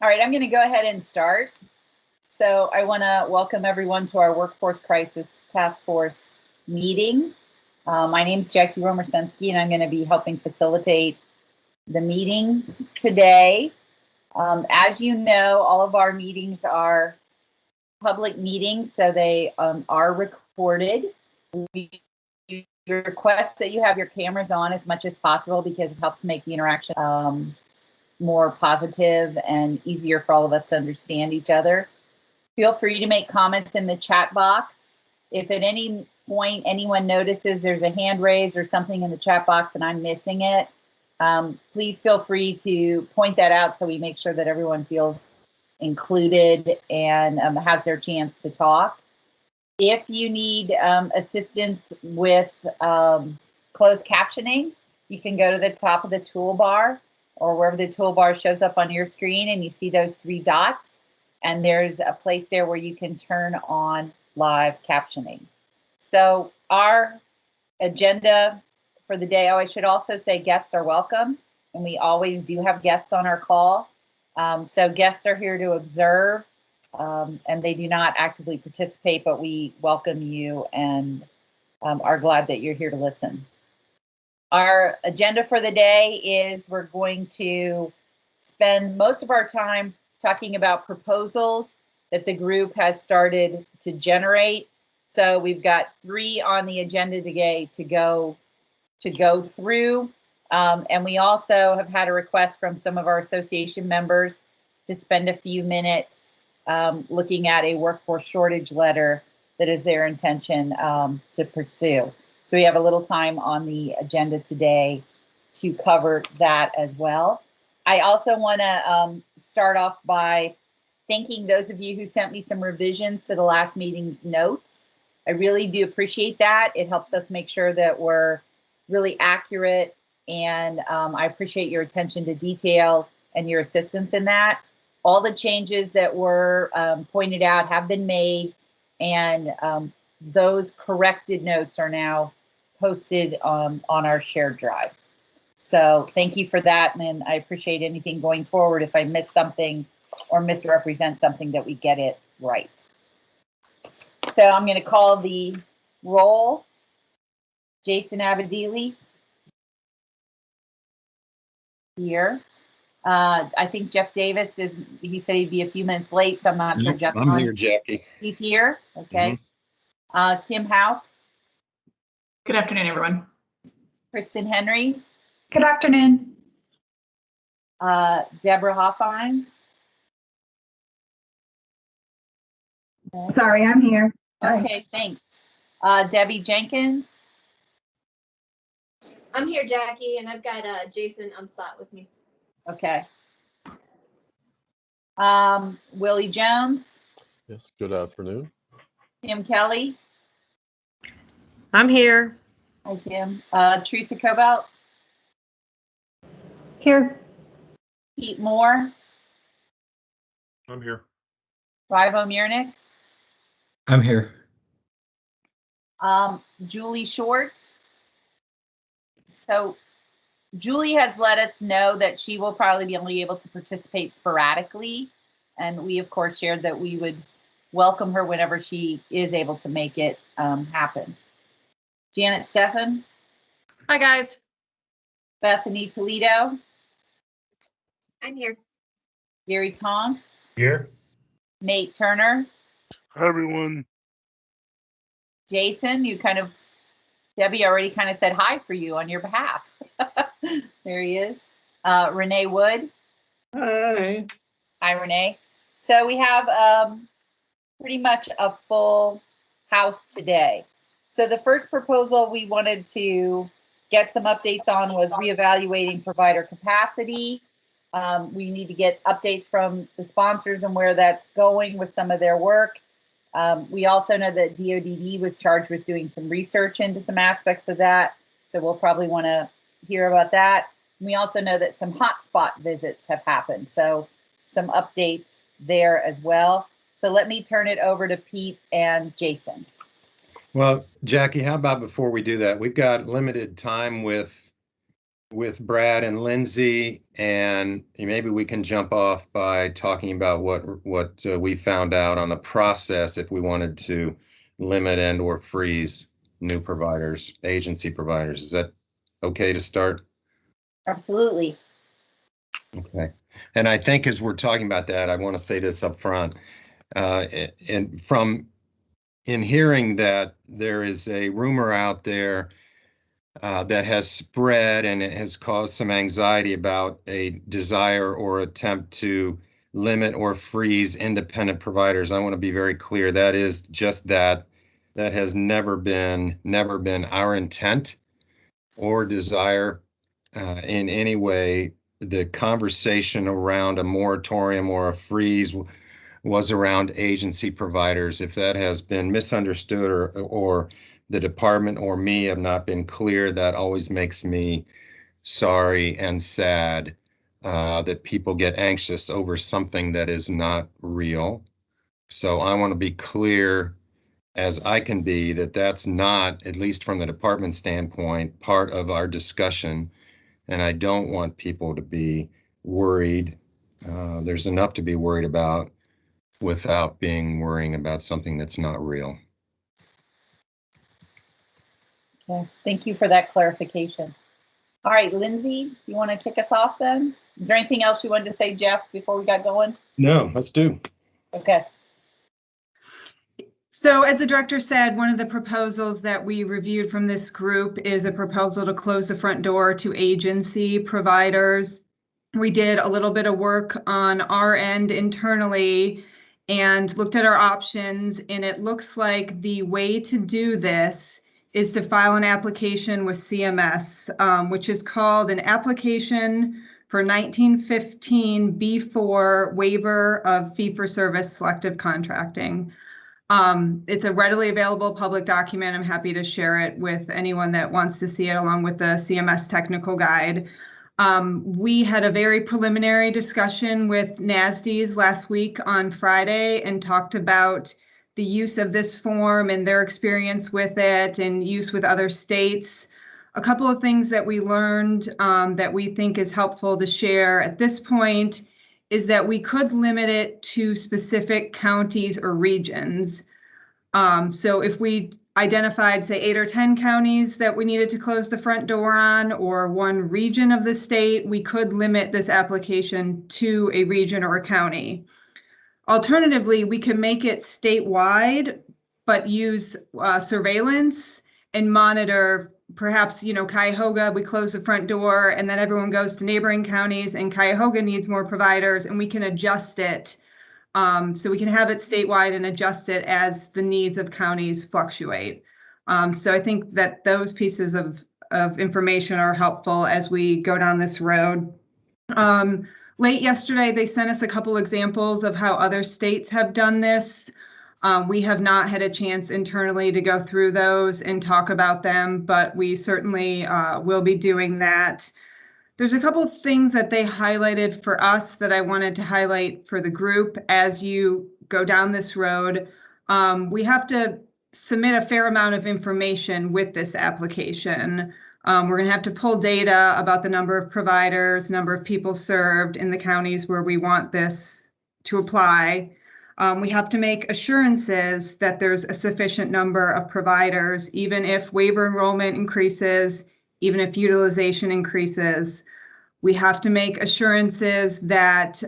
All right, I'm going to go ahead and start. So I want to welcome everyone to our Workforce Crisis Task Force meeting. My name is Jackie Romersensky, and I'm going to be helping facilitate the meeting today. As you know, all of our meetings are public meetings, so they are recorded. We request that you have your cameras on as much as possible because it helps make the interaction more positive and easier for all of us to understand each other. Feel free to make comments in the chat box. If at any point anyone notices there's a hand raised or something in the chat box and I'm missing it, please feel free to point that out so we make sure that everyone feels included and has their chance to talk. If you need assistance with closed captioning, you can go to the top of the toolbar or wherever the toolbar shows up on your screen and you see those three dots, and there's a place there where you can turn on live captioning. So our agenda for the day, I should also say guests are welcome, and we always do have guests on our call. So guests are here to observe, and they do not actively participate, but we welcome you and are glad that you're here to listen. Our agenda for the day is we're going to spend most of our time talking about proposals that the group has started to generate. So we've got 3 on the agenda today to go through. And we also have had a request from some of our association members to spend a few minutes looking at a workforce shortage letter that is their intention to pursue. So we have a little time on the agenda today to cover that as well. I also want to start off by thanking those of you who sent me some revisions to the last meeting's notes. I really do appreciate that. It helps us make sure that we're really accurate, and I appreciate your attention to detail and your assistance in that. All the changes that were pointed out have been made, and those corrected notes are now posted on our shared drive. So thank you for that, and I appreciate anything going forward. If I miss something or misrepresent something, that we get it right. So I'm going to call the roll. Jason Abadili. Here. I think Jeff Davis he said he'd be a few minutes late, so I'm not sure. Jeff, I'm here, Jackie. He's here. Okay. Tim Howe. Good afternoon, everyone. Kristen Henry. Good afternoon. Deborah Hoffine. Okay. Sorry, I'm here. Okay, thanks. Debbie Jenkins. I'm here, Jackie, and I've got Jason Umstott with me. Okay. Willie Jones. Yes, good afternoon. Kim Kelly. I'm here. Hi, Kim. Teresa Cobalt. Here. Pete Moore. I'm here. Rivo Murnix. I'm here. Julie Short. So Julie has let us know that she will probably be only able to participate sporadically. And we, of course, shared that we would welcome her whenever she is able to make it happen. Janet Steffen. Hi, guys. Bethany Toledo. I'm here. Gary Tonks. Here. Nate Turner. Hi, everyone. Jason, Debbie already kind of said hi for you on your behalf. There he is. Renee Wood. Hi. Hi, Renee. So we have pretty much a full house today. So the first proposal we wanted to get some updates on was reevaluating provider capacity. We need to get updates from the sponsors and where that's going with some of their work. We also know that DODD was charged with doing some research into some aspects of that, so we'll probably want to hear about that. We also know that some hotspot visits have happened, so some updates there as well. So let me turn it over to Pete and Jason. Well, Jackie, how about before we do that, we've got limited time with with Brad and Lindsay, and maybe we can jump off by talking about what we found out on the process if we wanted to limit and or freeze new providers, agency providers. Is that okay to start? Absolutely. Okay. And I think as we're talking about that, I want to say this up front. And in hearing that there is a rumor out there that has spread and it has caused some anxiety about a desire or attempt to limit or freeze independent providers. I want to be very clear. That is just that. That has never been our intent or desire in any way. The conversation around a moratorium or a freeze was around agency providers. If that has been misunderstood or the department or me have not been clear, that always makes me sorry and sad that people get anxious over something that is not real. So I want to be clear as I can be that that's not, at least from the department standpoint, part of our discussion. And I don't want people to be worried. There's enough to be worried about without worrying about something that's not real. Okay. Thank you for that clarification. All right, Lindsay, you want to kick us off then? Is there anything else you wanted to say, Jeff, before we got going? No, let's do. Okay. So as the director said, one of the proposals that we reviewed from this group is a proposal to close the front door to agency providers. We did a little bit of work on our end internally and looked at our options, and it looks like the way to do this is to file an application with CMS, which is called an application for 1915 B4 waiver of fee-for-service selective contracting. It's a readily available public document. I'm happy to share it with anyone that wants to see it along with the CMS technical guide. We had a very preliminary discussion with NASDs last week on Friday and talked about the use of this form and their experience with it and use with other states. A couple of things that we learned that we think is helpful to share at this point is that we could limit it to specific counties or regions. So if we identified, say, 8 or 10 counties that we needed to close the front door on, or one region of the state, we could limit this application to a region or a county. Alternatively, we can make it statewide, but use surveillance and monitor. Perhaps, Cuyahoga, we close the front door and then everyone goes to neighboring counties and Cuyahoga needs more providers, and we can adjust it. So we can have it statewide and adjust it as the needs of counties fluctuate. So I think that those pieces of information are helpful as we go down this road. Late yesterday, they sent us a couple examples of how other states have done this. We have not had a chance internally to go through those and talk about them, but we certainly will be doing that. There's a couple of things that they highlighted for us that I wanted to highlight for the group as you go down this road. We have to submit a fair amount of information with this application. We're going to have to pull data about the number of providers, number of people served in the counties where we want this to apply. We have to make assurances that there's a sufficient number of providers, even if waiver enrollment increases, even if utilization increases. We have to make assurances that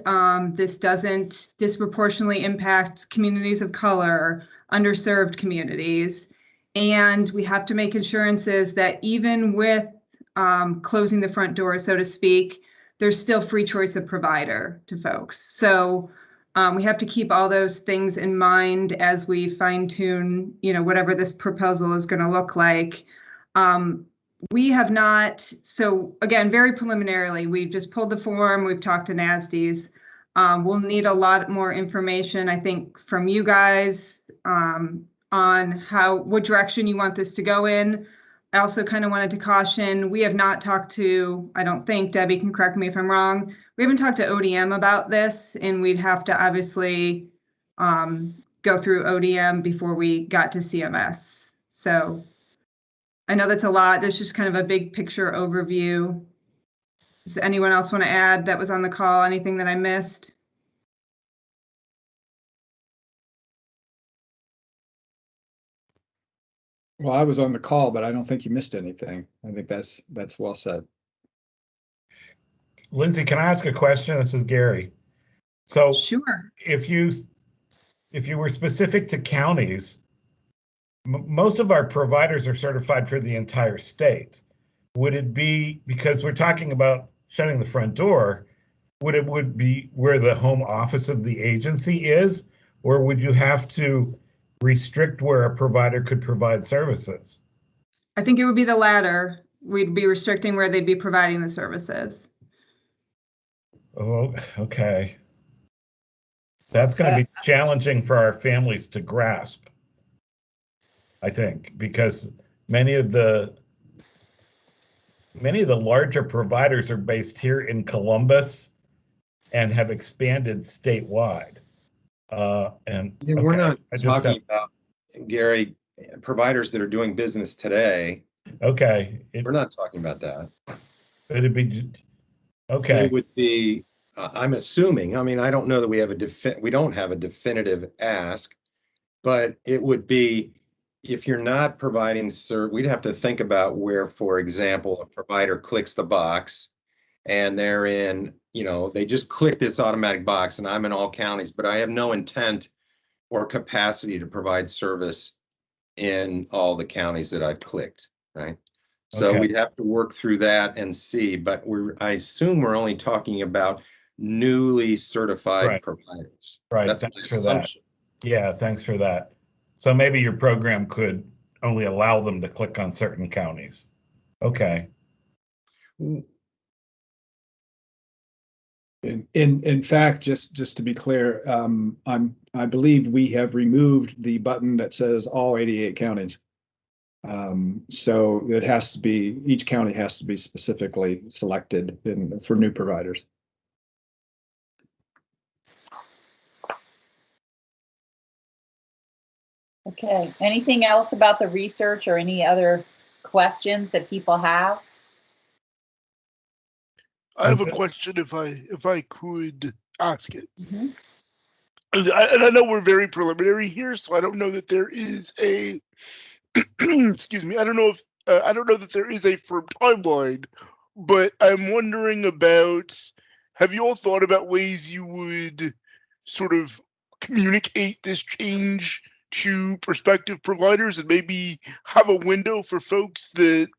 this doesn't disproportionately impact communities of color, underserved communities. And we have to make assurances that even with closing the front door, so to speak, there's still free choice of provider to folks. So we have to keep all those things in mind as we fine tune, whatever this proposal is going to look like. We have not, so again, very preliminarily, we've just pulled the form, we've talked to NASDs. We'll need a lot more information, I think, from you guys on what direction you want this to go in. I also kind of wanted to caution, we have not talked to, I don't think, Debbie can correct me if I'm wrong, we haven't talked to ODM about this, and we'd have to obviously go through ODM before we got to CMS. So I know that's a lot. That's just kind of a big picture overview. Does anyone else want to add that was on the call? Anything that I missed? Well, I was on the call, but I don't think you missed anything. I think that's well said. Lindsay, can I ask a question? This is Gary. So Sure. if you were specific to counties, most of our providers are certified for the entire state. Would it be, because we're talking about shutting the front door, would be where the home office of the agency is, or would you have to restrict where a provider could provide services? I think it would be the latter. We'd be restricting where they'd be providing the services. Oh, okay. That's going to be challenging for our families to grasp, I think, because many of the larger providers are based here in Columbus and have expanded statewide. And We're not I just talking about, Gary, providers that are doing business today. Okay. We're not talking about that. It'd be, okay. It would be, I'm assuming, I mean, I don't know that we have we don't have a definitive ask, but it would be, if you're not providing we'd have to think about where, for example, a provider clicks the box and they're in, they just click this automatic box and I'm in all counties, but I have no intent or capacity to provide service in all the counties that I've clicked, right? So Okay. we'd have to work through that and see, but I assume we're only talking about newly certified Right. providers. Right. That's Thanks my for assumption. that. Yeah, thanks for that. So maybe your program could only allow them to click on certain counties. Okay. In fact, just to be clear, I believe we have removed the button that says all 88 counties. So it has to be, each county has to be specifically selected for new providers. Okay, anything else about the research or any other questions that people have? I have a question if I could ask it. Mm-hmm. And I know we're very preliminary here, so I don't know that there is a excuse me. I don't know that there is a firm timeline, but I'm wondering about, have you all thought about ways you would sort of communicate this change to prospective providers and maybe have a window for folks that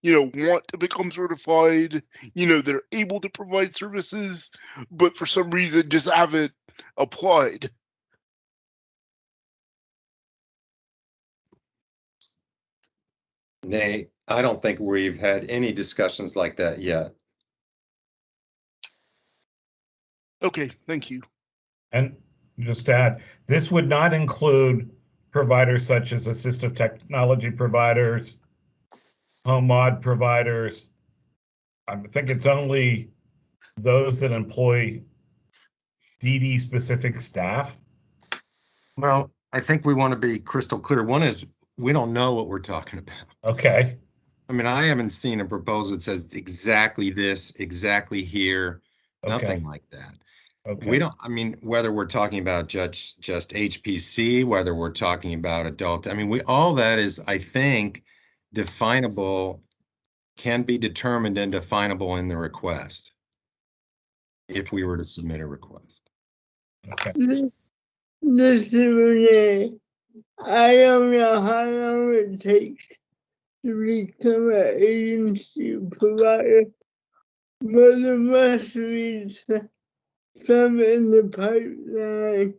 want to become certified, that are able to provide services, but for some reason just haven't applied? Nate, I don't think we've had any discussions like that yet. Okay, thank you. And just to add, this would not include providers such as assistive technology providers, home mod providers. I think it's only those that employ DD specific staff. Well, I think we want to be crystal clear. One is, we don't know what we're talking about. Okay. I mean, I haven't seen a proposal that says exactly this, exactly here, nothing like that. Okay. We don't, I mean, whether we're talking about just HPC, whether we're talking about adult, I mean, all that is, I think, definable, can be determined and definable in the request, if we were to submit a request. Okay. Mr. I don't know how long it takes to become an agency provider, but there must be some in the pipeline.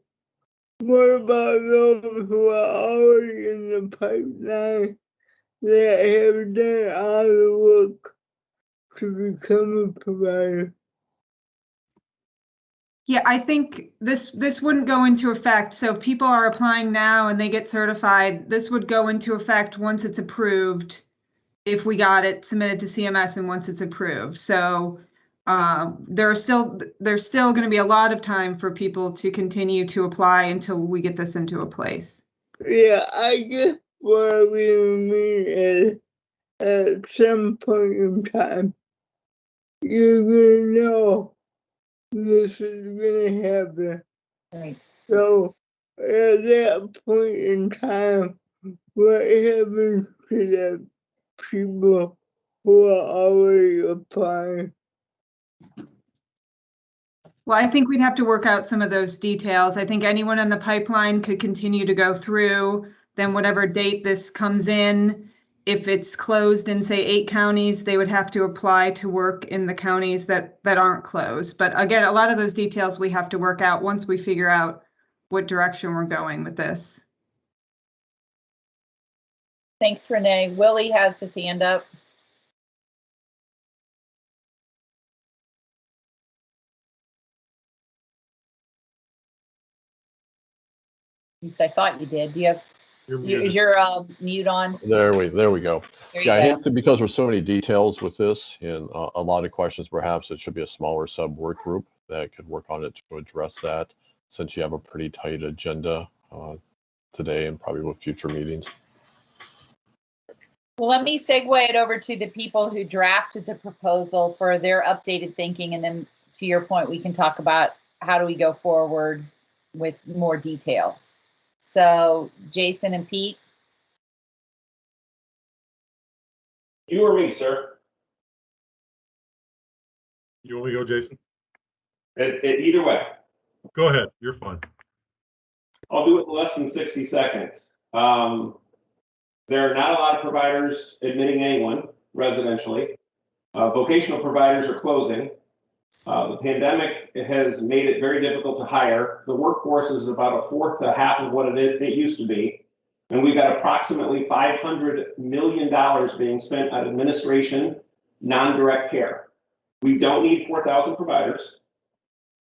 What about those who are already in the pipeline that have done all the work to become a provider? Yeah, I think this wouldn't go into effect. So if people are applying now and they get certified, this would go into effect once it's approved, if we got it submitted to CMS and once it's approved. So there's still going to be a lot of time for people to continue to apply until we get this into a place. Yeah, I guess what we mean is at some point in time. you're gonna know this is gonna happen. Right. So at that point in time, what happens to the people who are already applying? Well, I think we'd have to work out some of those details. I think anyone in the pipeline could continue to go through, then whatever date this comes in, if it's closed in, say, 8 counties, they would have to apply to work in the counties that aren't closed. But again, a lot of those details we have to work out once we figure out what direction we're going with this. Thanks, Renee. Willie has his hand up. At least I thought you did. Do you have? Is your mute on? There we go. There you Yeah, I go. have to, because there's so many details with this and a lot of questions, perhaps it should be a smaller sub work group that could work on it to address that, since you have a pretty tight agenda today and probably with future meetings. Well, let me segue it over to the people who drafted the proposal for their updated thinking. And then to your point, we can talk about how do we go forward with more detail. So Jason and Pete. You or me, sir? You want me to go, Jason? Either way. Go ahead. You're fine. I'll do it in less than 60 seconds. There are not a lot of providers admitting anyone residentially. Vocational providers are closing. The pandemic has made it very difficult to hire. The workforce is about a fourth to half of what it used to be. And we've got approximately $500 million being spent on administration, non-direct care. We don't need 4,000 providers.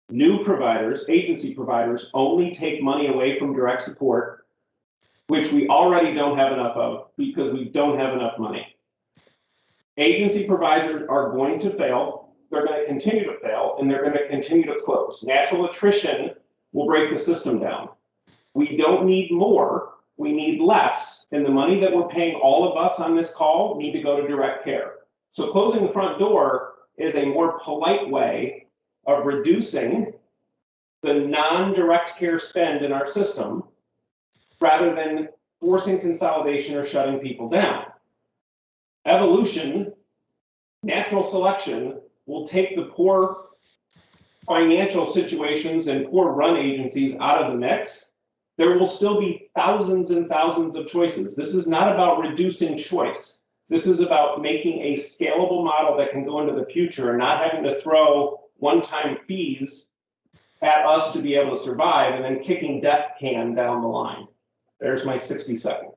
New providers, agency providers, only take money away from direct support, which we already don't have enough of because we don't have enough money. Agency providers are going to fail. They're going to continue to fail, and they're going to continue to close. Natural attrition will break the system down. We don't need more, we need less. And the money that we're paying all of us on this call need to go to direct care. So closing the front door is a more polite way of reducing the non-direct care spend in our system rather than forcing consolidation or shutting people down. Evolution, natural selection, will take the poor financial situations and poor run agencies out of the mix. There will still be thousands and thousands of choices. This is not about reducing choice. This is about making a scalable model that can go into the future and not having to throw one-time fees at us to be able to survive and then kicking death can down the line. There's my 60 seconds.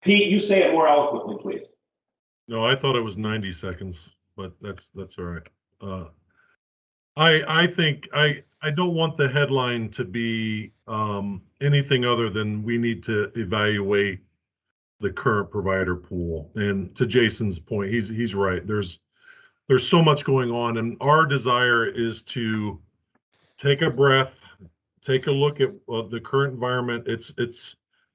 Pete, you say it more eloquently, please. No, I thought it was 90 seconds, but that's all right. I think I don't want the headline to be anything other than we need to evaluate the current provider pool. And to Jason's point, he's right. There's so much going on, and our desire is to take a breath, take a look at the current environment. It's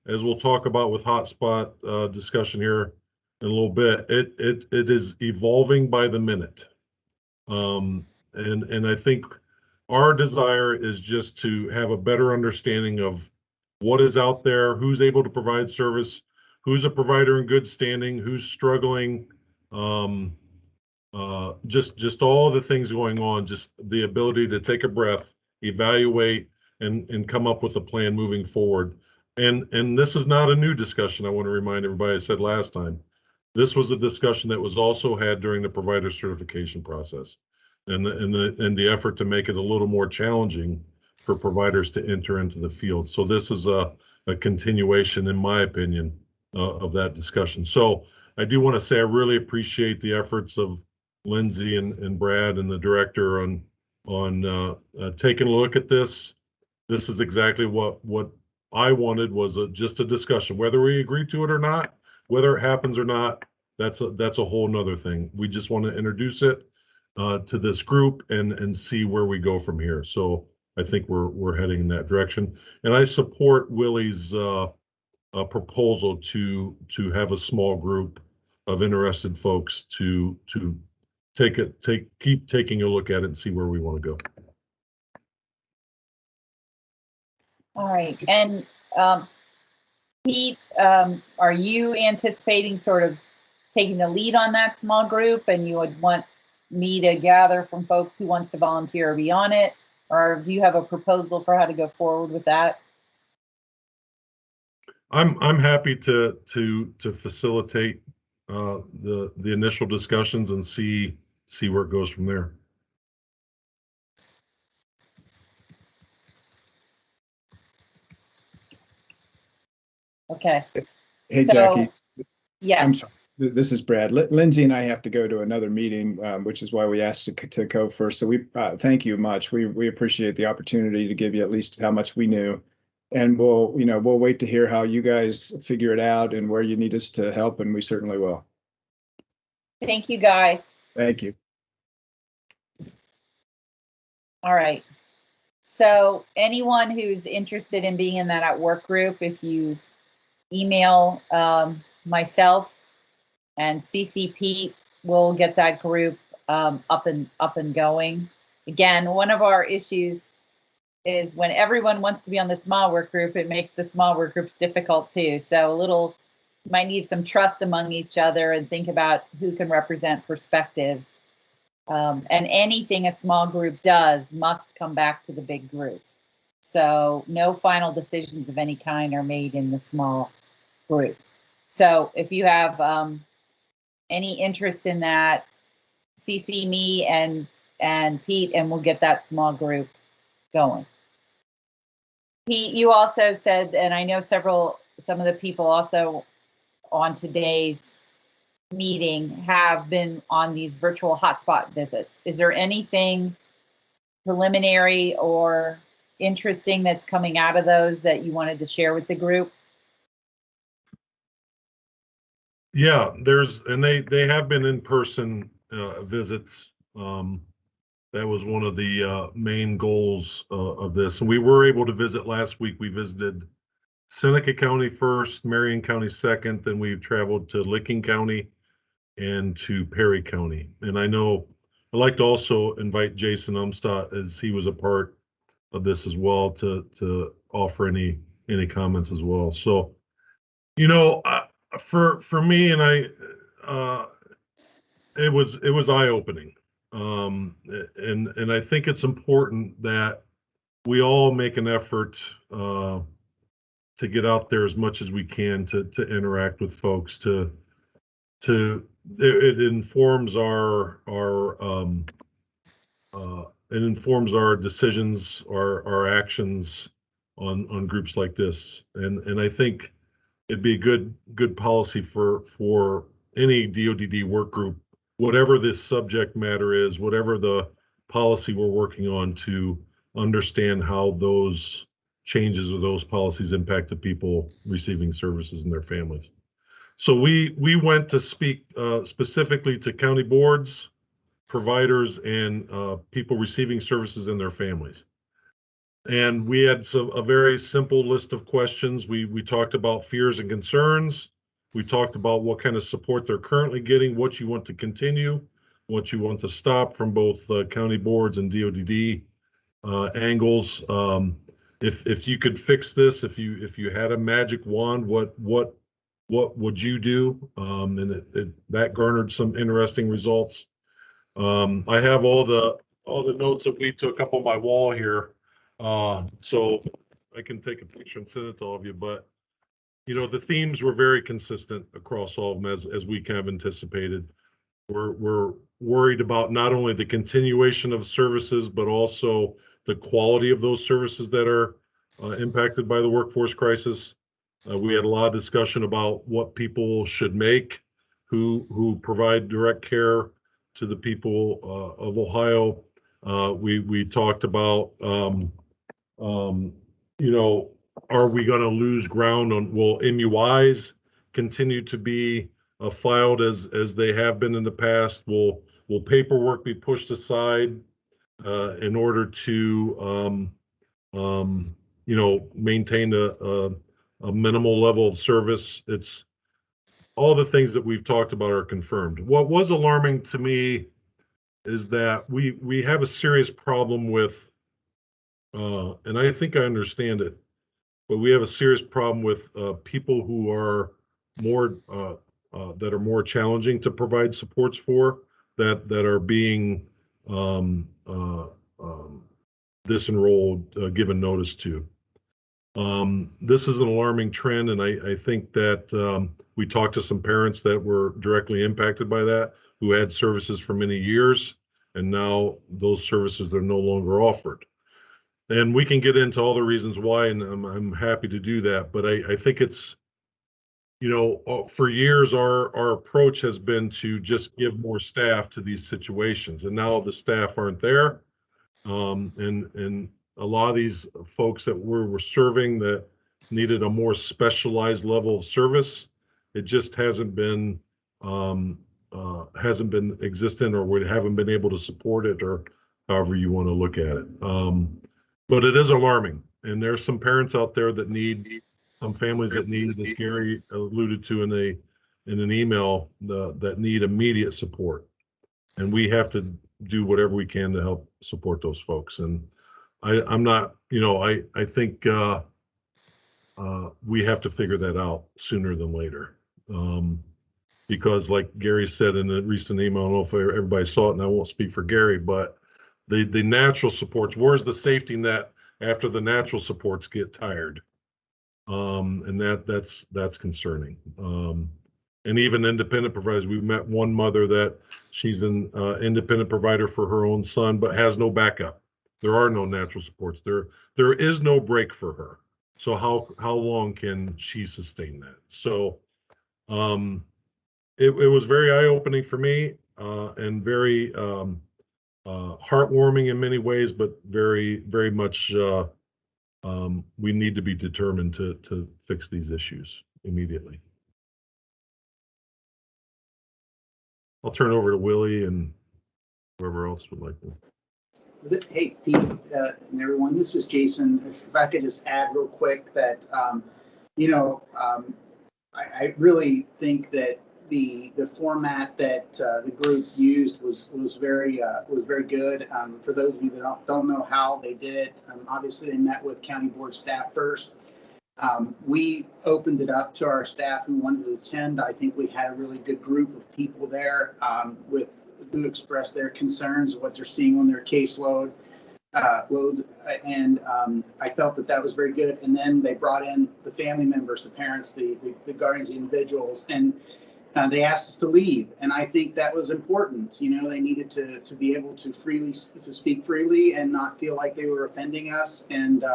as we'll talk about with hotspot discussion here in a little bit. It is evolving by the minute, and I think our desire is just to have a better understanding of what is out there, who's able to provide service, who's a provider in good standing, who's struggling. Just all the things going on, just the ability to take a breath, evaluate, and come up with a plan moving forward. And this is not a new discussion. I want to remind everybody, I said last time, this was a discussion that was also had during the provider certification process, and the effort to make it a little more challenging for providers to enter into the field. So this is a continuation, in my opinion, of that discussion. So I do want to say I really appreciate the efforts of Lindsay and Brad and the director on taking a look at this. This is exactly what I wanted, was just a discussion. Whether we agree to it or not, whether it happens or not, that's a whole nother thing. We just want to introduce it to this group and see where we go from here. So I think we're heading in that direction, and I support Willie's proposal to have a small group of interested folks to keep taking a look at it and see where we want to go. All right. And Pete, are you anticipating sort of taking the lead on that small group, and you would want me to gather from folks who wants to volunteer or be on it? Or do you have a proposal for how to go forward with that? I'm happy to facilitate the initial discussions and see where it goes from there. Okay. Hey, So, Jackie. yes. I'm sorry. This is Brad. Lindsay and I have to go to another meeting, which is why we asked to go first. So we thank you much. We appreciate the opportunity to give you at least how much we knew, and we'll wait to hear how you guys figure it out and where you need us to help, and we certainly will. Thank you, guys. Thank you. All right. So anyone who's interested in being in that work group, if you email myself and CC Pete, we'll get that group up and going. Again, one of our issues is when everyone wants to be on the small work group, it makes the small work groups difficult too. So might need some trust among each other and think about who can represent perspectives. And anything a small group does must come back to the big group. So no final decisions of any kind are made in the small group. So if you have any interest in that, CC me and Pete, and we'll get that small group going. Pete, you also said, and I know some of the people also on today's meeting have been on these virtual hotspot visits. Is there anything preliminary or interesting that's coming out of those that you wanted to share with the group? Yeah, they have been in-person visits. That was one of the main goals of this. And we were able to visit last week. We visited Seneca County first, Marion County second, then we traveled to Licking County and to Perry County. And I know I'd like to also invite Jason Umstadt, as he was a part of this as well, to offer any comments as well. So, for me, and it was eye-opening. And I think it's important that we all make an effort to get out there as much as we can to interact with folks. It informs our decisions, our actions on groups like this, and I think it'd be a good policy for any DoDD work group, whatever this subject matter is, whatever the policy we're working on, to understand how those changes or those policies impact the people receiving services and their families. So we went to speak specifically to county boards, providers, and people receiving services and their families. And we had a very simple list of questions. We talked about fears and concerns. We talked about what kind of support they're currently getting, what you want to continue, what you want to stop from both county boards and DoDD angles. If you could fix this, if you had a magic wand, what would you do? And that garnered some interesting results. I have all the notes that we took up on my wall here, so I can take a picture and send it to all of you. But the themes were very consistent across all of them, as we kind of anticipated. We're worried about not only the continuation of services, but also the quality of those services that are impacted by the workforce crisis. We had a lot of discussion about what people should make who provide direct care to the people of Ohio. We talked about, are we going to lose ground on, will MUIs continue to be filed as they have been in the past? Will paperwork be pushed aside in order to maintain a minimal level of service? It's all the things that we've talked about are confirmed. What was alarming to me is that we have a serious problem with, and I think I understand it, but we have a serious problem with people who are more that are more challenging to provide supports for, that are being disenrolled, given notice to. This is an alarming trend, and I think that we talked to some parents that were directly impacted by that, who had services for many years, and now those services are no longer offered. And we can get into all the reasons why, and I'm happy to do that. But I think it's, for years our approach has been to just give more staff to these situations, and now the staff aren't there. And a lot of these folks that we're serving that needed a more specialized level of service, it just hasn't been existent, or we haven't been able to support it, or however you want to look at it. But it is alarming, and there's some parents out there that need, some families that need, as Gary alluded to in an email, that need immediate support, and we have to do whatever we can to help support those folks. And I'm not, I think we have to figure that out sooner than later. Because like Gary said in a recent email, I don't know if everybody saw it, and I won't speak for Gary, but the natural supports, where's the safety net after the natural supports get tired? And that's concerning. And even independent providers, we've met one mother that she's an independent provider for her own son, but has no backup. There are no natural supports. There is no break for her. So how long can she sustain that? So it was very eye-opening for me, and very heartwarming in many ways, but very, very much we need to be determined to fix these issues immediately. I'll turn it over to Willie and whoever else would like to. Hey, Pete, and everyone, this is Jason. If I could just add real quick that, I really think that the format that the group used was very good. For those of you that don't know how they did it, obviously they met with county board staff first. We opened it up to our staff who wanted to attend. I think we had a really good group of people there who expressed their concerns of what they're seeing on their caseload loads, and I felt that was very good. And then they brought in the family members, the parents, the guardians, the individuals, and they asked us to leave, and I think that was important. They needed to be able to speak freely and not feel like they were offending us, and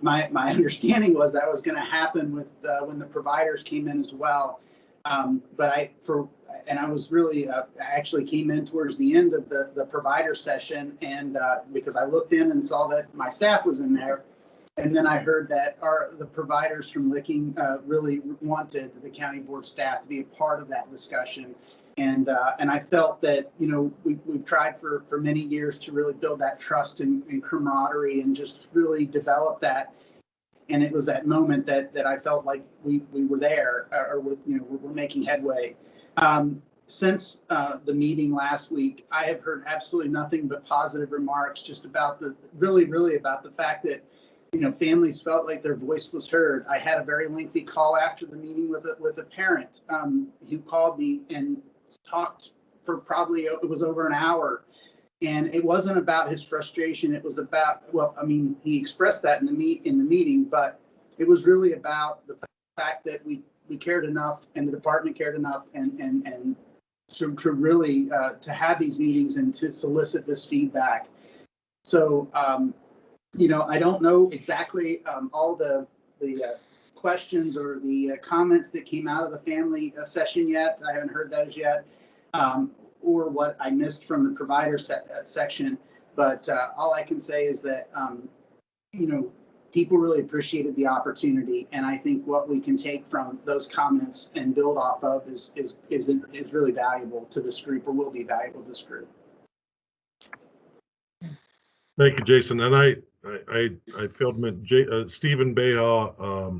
My understanding was that was going to happen with when the providers came in as well. But I was really I actually came in towards the end of the provider session, and because I looked in and saw that my staff was in there, and then I heard that the providers from Licking really wanted the county board staff to be a part of that discussion. And I felt that, we've tried for many years to really build that trust and camaraderie and just really develop that. And it was that moment that I felt like we were there, or we're making headway. Since the meeting last week, I have heard absolutely nothing but positive remarks, just about really about the fact that, families felt like their voice was heard. I had a very lengthy call after the meeting with a parent who called me and talked for probably, it was over an hour, and it wasn't about his frustration. It was about, he expressed that in the meeting, but it was really about the fact that we cared enough, and the department cared enough, and to really to have these meetings and to solicit this feedback. So I don't know exactly all the questions or the comments that came out of the family session yet. I haven't heard those yet, or what I missed from the provider section. But all I can say is that, people really appreciated the opportunity. And I think what we can take from those comments and build off of is really valuable to this group, or will be valuable to this group. Thank you, Jason. And I failed to mention Stephen Beha,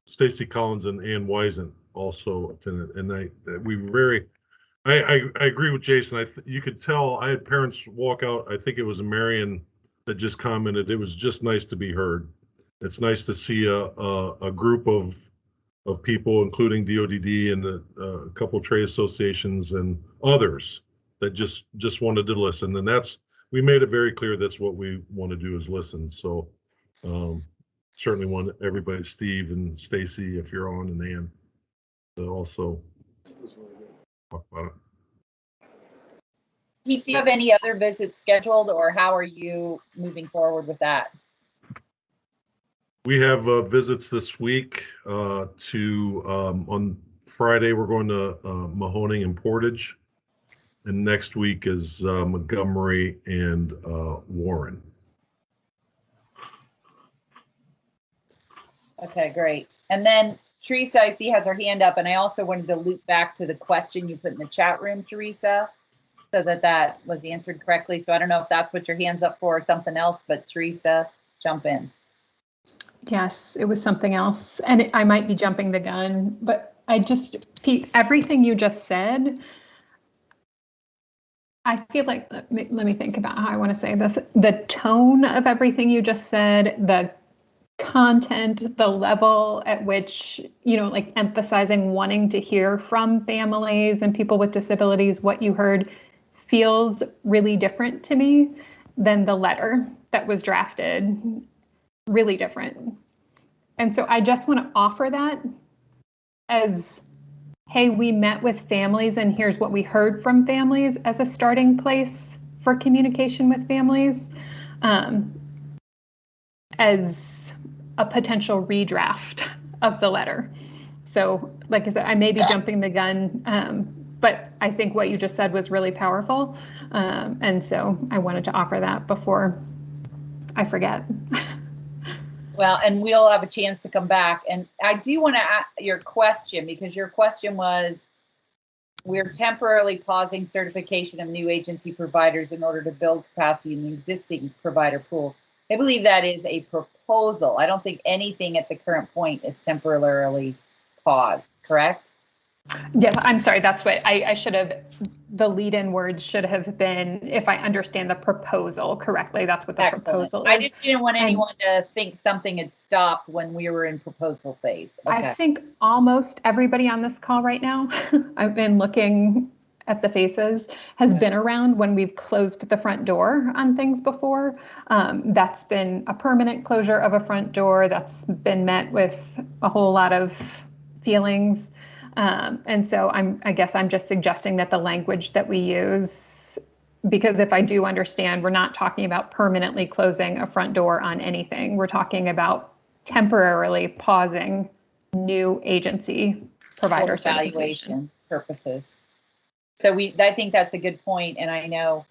Stacy Collins, and Ann Wisen also attended. And I agree with Jason. You could tell. I had parents walk out. I think it was Marion that just commented. It was just nice to be heard. It's nice to see a group of people, including DODD and a couple trade associations and others that just wanted to listen. And we made it very clear that's what we want to do is listen. So certainly want everybody, Steve and Stacy, if you're on, and Ann, to also talk about it. Pete, do you have any other visits scheduled, or how are you moving forward with that? We have visits this week on Friday, we're going to Mahoning and Portage. And next week is Montgomery and Warren. Okay, great. And then Teresa, I see, has her hand up, and I also wanted to loop back to the question you put in the chat room, Teresa, so that was answered correctly. So I don't know if that's what your hand's up for or something else, but Teresa, jump in. Yes, it was something else. And I might be jumping the gun, but Pete, everything you just said, I feel like, let me think about how I want to say this. The tone of everything you just said, the content, the level at which, like emphasizing wanting to hear from families and people with disabilities, what you heard feels really different to me than the letter that was drafted. Really different. And so I just want to offer that as, hey, we met with families and here's what we heard from families as a starting place for communication with families, as a potential redraft of the letter. So like I said, I may be jumping the gun, but I think what you just said was really powerful. And so I wanted to offer that before I forget. Well, and we'll have a chance to come back. And I do want to ask your question, because your question was, we're temporarily pausing certification of new agency providers in order to build capacity in the existing provider pool. I believe that is a proposal. I don't think anything at the current point is temporarily paused, correct? Yes, I'm sorry. That's what I should have, the lead-in words should have been, if I understand the proposal correctly, that's what the Excellent. proposal is. I just didn't want anyone to think something had stopped when we were in proposal phase. Okay. I think almost everybody on this call right now, I've been looking at the faces, has been around when we've closed the front door on things before. That's been a permanent closure of a front door. That's been met with a whole lot of feelings. And so I guess I'm just suggesting that the language that we use, because if I do understand, we're not talking about permanently closing a front door on anything. We're talking about temporarily pausing new agency provider evaluation purposes. So I think that's a good point. And I know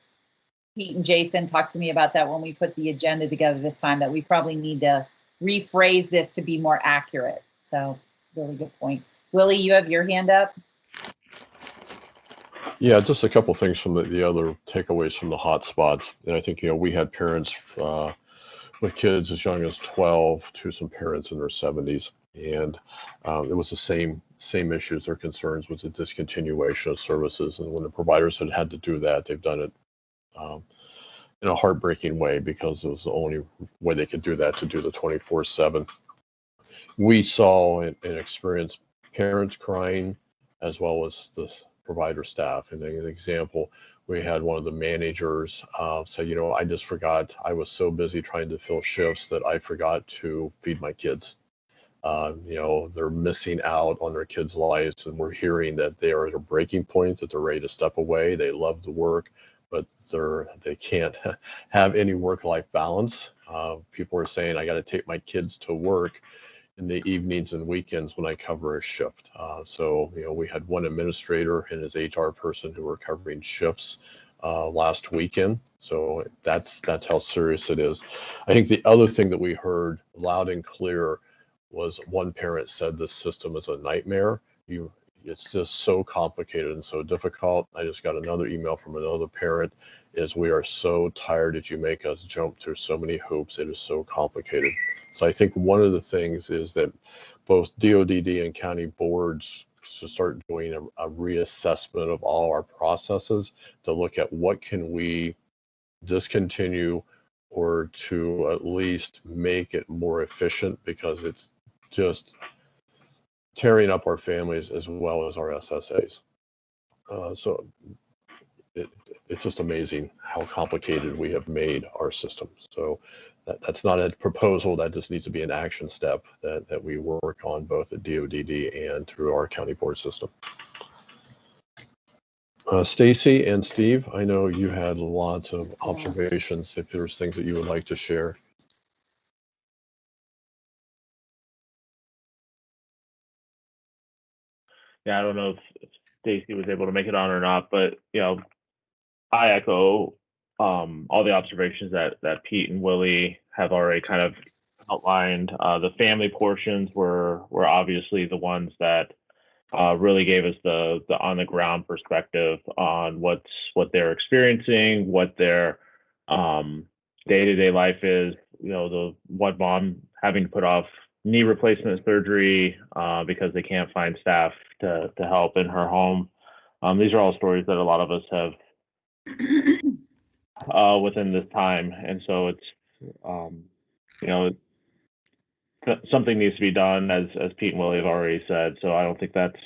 Pete and Jason talked to me about that when we put the agenda together this time, that we probably need to rephrase this to be more accurate. So really good point. Willie, you have your hand up. Yeah, just a couple things from the other takeaways from the hot spots. And I think, we had parents with kids as young as 12 to some parents in their 70s. And it was the same issues or concerns with the discontinuation of services. And when the providers had to do that, they've done it in a heartbreaking way, because it was the only way they could do that, to do the 24/7. We saw and experienced parents crying, as well as the provider staff. And an example, we had one of the managers say, I just forgot, I was so busy trying to fill shifts that I forgot to feed my kids. They're missing out on their kids' lives, and we're hearing that they are at a breaking point, that they're ready to step away. They love the work, but they can't have any work-life balance. People are saying, I got to take my kids to work in the evenings and weekends when I cover a shift. So we had one administrator and his HR person who were covering shifts last weekend. So that's how serious it is. I think the other thing that we heard loud and clear was one parent said this system is a nightmare. It's just so complicated and so difficult. I just got another email from another parent, we are so tired that you make us jump through so many hoops. It is so complicated. So I think one of the things is that both DODD and county boards to start doing a reassessment of all our processes to look at what can we discontinue or to at least make it more efficient, because it's just tearing up our families as well as our SSAs. So it's just amazing how complicated we have made our system. So that's not a proposal, that just needs to be an action step that we work on both at DODD and through our county board system. Stacy and Steve, I know you had lots of observations. If there's things that you would like to share. Yeah, I don't know if Stacy was able to make it on or not, but I echo all the observations that Pete and Willie have already kind of outlined. The family portions were obviously the ones that really gave us the on the ground perspective on what they're experiencing, what their day-to-day life is. The one mom having to put off knee replacement surgery because they can't find staff to help in her home. These are all stories that a lot of us have within this time, and so it's something needs to be done, as Pete and Willie have already said. So I don't think that's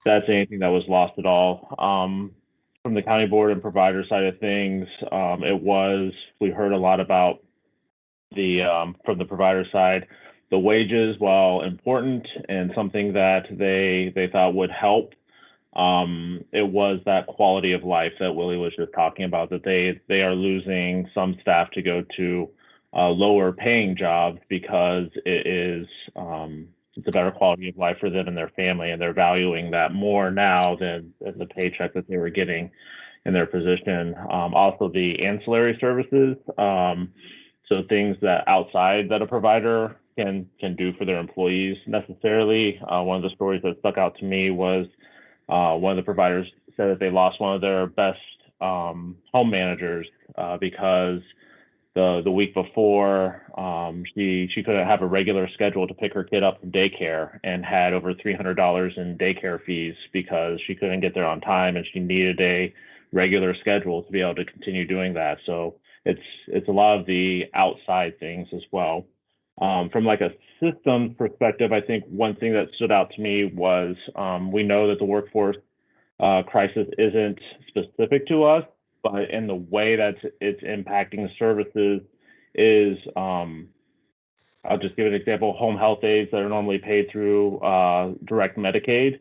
anything that was lost at all. From the county board and provider side of things, we heard a lot about from the provider side, the wages, while important and something that they thought would help, it was that quality of life that Willie was just talking about, that they are losing some staff to go to lower paying jobs because it's a better quality of life for them and their family, and they're valuing that more now than the paycheck that they were getting in their position. Also the ancillary services, so things that outside that a provider can do for their employees necessarily. One of the stories that stuck out to me was one of the providers said that they lost one of their best home managers because the week before she couldn't have a regular schedule to pick her kid up from daycare, and had over $300 in daycare fees because she couldn't get there on time, and she needed a regular schedule to be able to continue doing that. So it's a lot of the outside things as well. From like a systems perspective, I think one thing that stood out to me was we know that the workforce crisis isn't specific to us, but in the way that it's impacting services is, I'll just give an example, home health aides that are normally paid through direct Medicaid,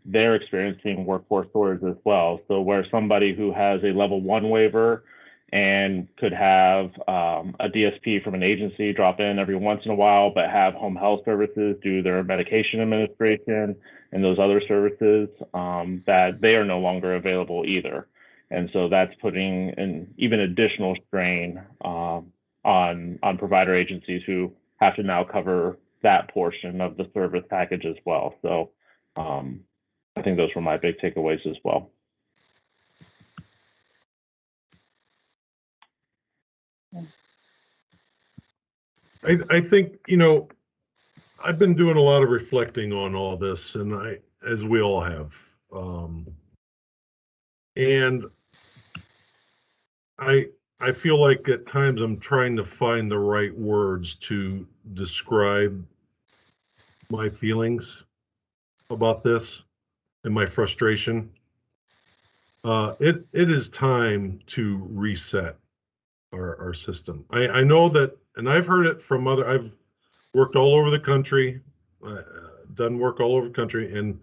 they're experiencing workforce shortage as well. So where somebody who has a level 1 waiver and could have a DSP from an agency drop in every once in a while, but have home health services do their medication administration and those other services, that they are no longer available either. And so that's putting an even additional strain on provider agencies who have to now cover that portion of the service package as well. So I think those were my big takeaways as well. I think, I've been doing a lot of reflecting on all this, and as we all have. And I feel like at times I'm trying to find the right words to describe my feelings about this and my frustration. It is time to reset our system. I know that, and I've heard it from I've worked all over the country, done work all over the country, and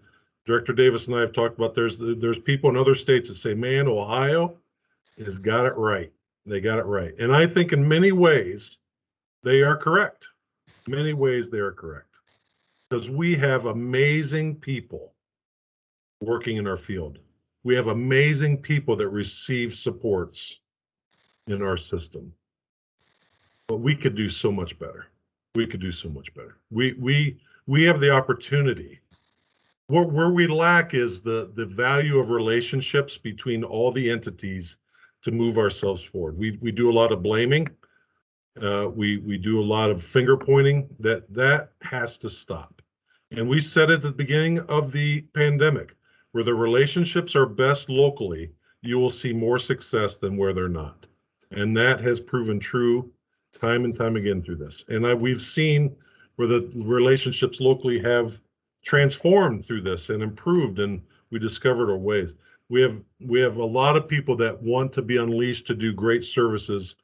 Director Davis and I have talked about there's people in other states that say, man, Ohio has got it right. They got it right. And I think in many ways they are correct. Many ways they are correct. Because we have amazing people working in our field. We have amazing people that receive supports in our system. But we could do so much better. We could do so much better. We have the opportunity. Where we lack is the value of relationships between all the entities to move ourselves forward. We do a lot of blaming. We do a lot of finger pointing. That has to stop. And we said at the beginning of the pandemic, where the relationships are best locally, you will see more success than where they're not. And that has proven true time and time again through this. And we've seen where the relationships locally have transformed through this and improved, and we discovered our ways. We have a lot of people that want to be unleashed to do great services,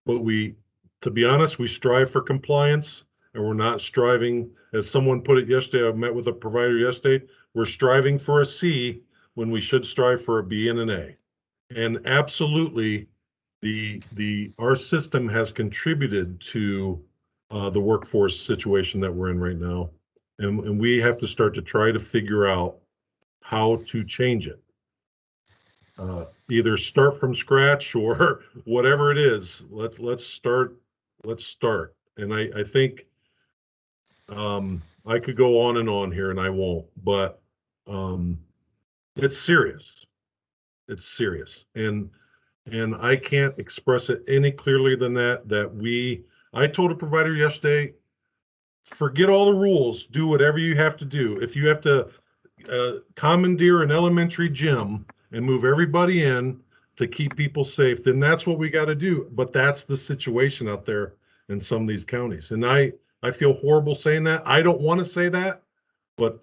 but to be honest, we strive for compliance, and we're not striving, as someone put it yesterday, I met with a provider yesterday, we're striving for a C when we should strive for a B and an A. And absolutely, our system has contributed to the workforce situation that we're in right now. And we have to start to try to figure out how to change it. Either start from scratch or whatever it is. Let's start. And I think I could go on and on here, and I won't. But it's serious. It's serious, and I can't express it any clearly than that. I told a provider yesterday, forget all the rules. Do whatever you have to do. If you have to commandeer an elementary gym and move everybody in to keep people safe, then that's what we got to do. But that's the situation out there in some of these counties. And I feel horrible saying that. I don't want to say that, but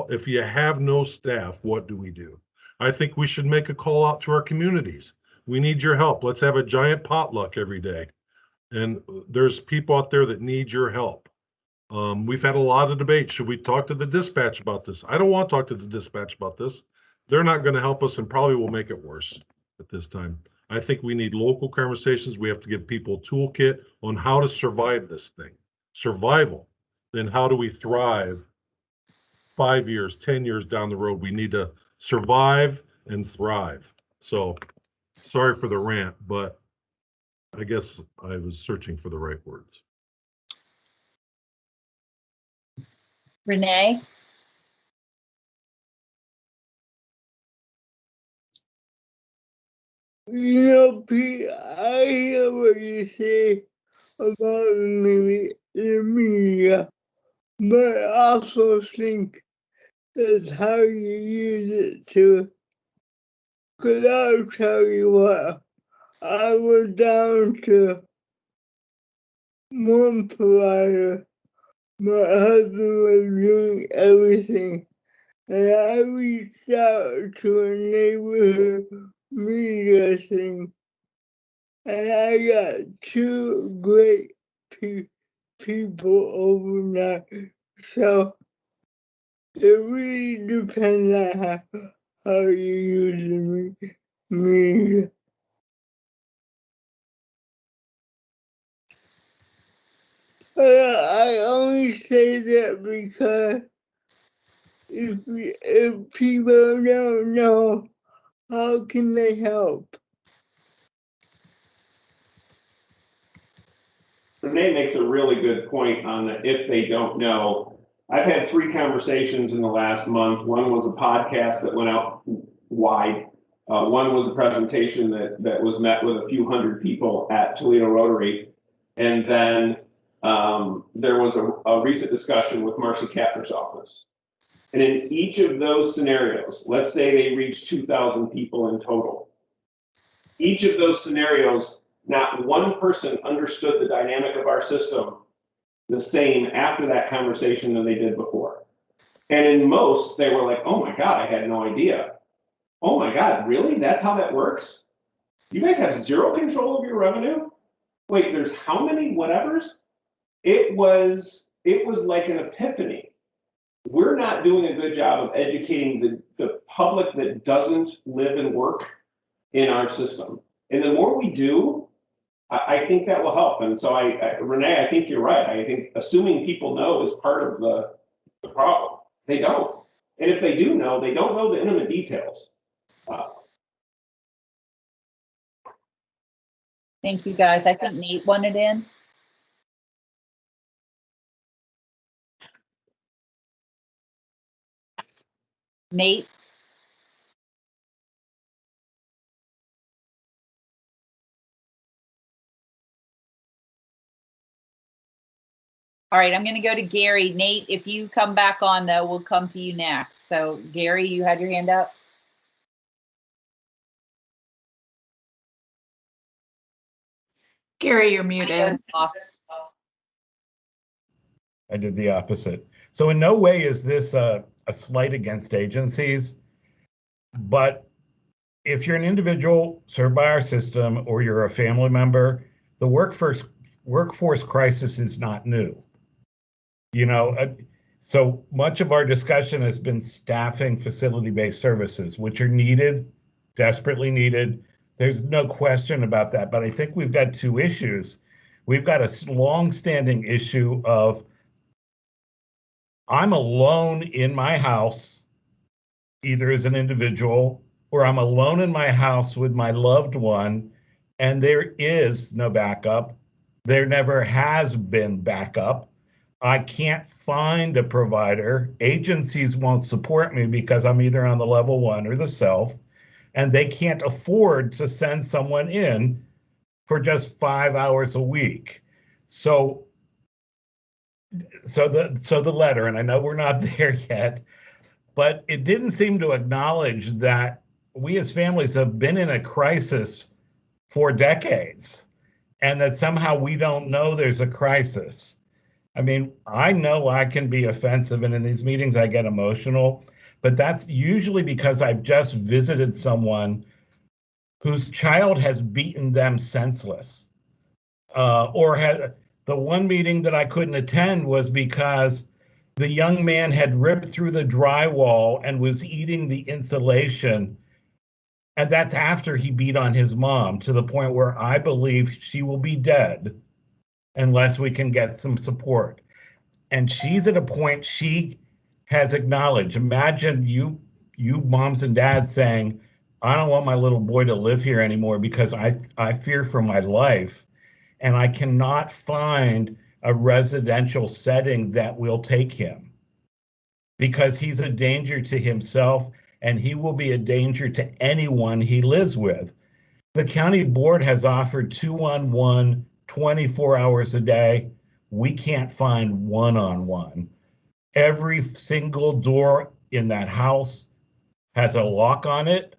if you have no staff, what do we do? I think we should make a call out to our communities. We need your help. Let's have a giant potluck every day. And there's people out there that need your help. We've had a lot of debate. Should we talk to the dispatch about this? I don't want to talk to the dispatch about this. They're not going to help us and probably will make it worse at this time. I think we need local conversations. We have to give people a toolkit on how to survive this thing. Survival. Then how do we thrive 5 years, 10 years down the road? We need to survive and thrive. So sorry for the rant, but I guess I was searching for the right words. Renee? Pete, I hear what you say about the media, but I also think that's how you use it too. Because I'll tell you what, I was down to one provider. My husband was doing everything, and I reached out to a neighborhood media thing, and I got two great people overnight. So it really depends on how you use the media. I only say that because if people don't know, how can they help? Renee makes a really good point on the if they don't know. I've had 3 conversations in the last month. One was a podcast that went out wide. One was a presentation that was met with a few hundred people at Toledo Rotary. And then there was a recent discussion with Marcy Kapner's office. And in each of those scenarios, let's say they reach 2,000 people in total. Each of those scenarios, not one person understood the dynamic of our system the same after that conversation than they did before. And in most, they were like, oh my God, I had no idea. Oh my God, really? That's how that works? You guys have zero control of your revenue? Wait, there's how many whatevers? It was like an epiphany. We're not doing a good job of educating the public that doesn't live and work in our system. And the more we do, I think that will help. And so Renee, I think you're right. I think assuming people know is part of the problem. They don't. And if they do know, they don't know the intimate details. Thank you, guys. I think Nate wanted in. Nate? All right, I'm going to go to Gary. Nate, if you come back on, though, we'll come to you next. So, Gary, you had your hand up. Gary, you're muted. I did the opposite. So in no way is this a slight against agencies, but if you're an individual served by our system or you're a family member, the workforce crisis is not new. You know, so much of our discussion has been staffing facility-based services, which are needed, desperately needed. There's no question about that. But I think we've got two issues. We've got a long-standing issue of I'm alone in my house, either as an individual or I'm alone in my house with my loved one, and there is no backup. There never has been backup. I can't find a provider. Agencies won't support me because I'm either on the level 1 or the self, and they can't afford to send someone in for just 5 hours a week. So the letter, and I know we're not there yet, but it didn't seem to acknowledge that we as families have been in a crisis for decades, and that somehow we don't know there's a crisis. I mean, I know I can be offensive, and in these meetings I get emotional, but that's usually because I've just visited someone whose child has beaten them senseless. Or had the one meeting that I couldn't attend was because the young man had ripped through the drywall and was eating the insulation. And that's after he beat on his mom, to the point where I believe she will be dead unless we can get some support. And she's at a point she has acknowledged. Imagine you moms and dads saying, I don't want my little boy to live here anymore because I fear for my life. And I cannot find a residential setting that will take him because he's a danger to himself and he will be a danger to anyone he lives with. The county board has offered 2-on-1, 24 hours a day. We can't find 1-on-1. Every single door in that house has a lock on it.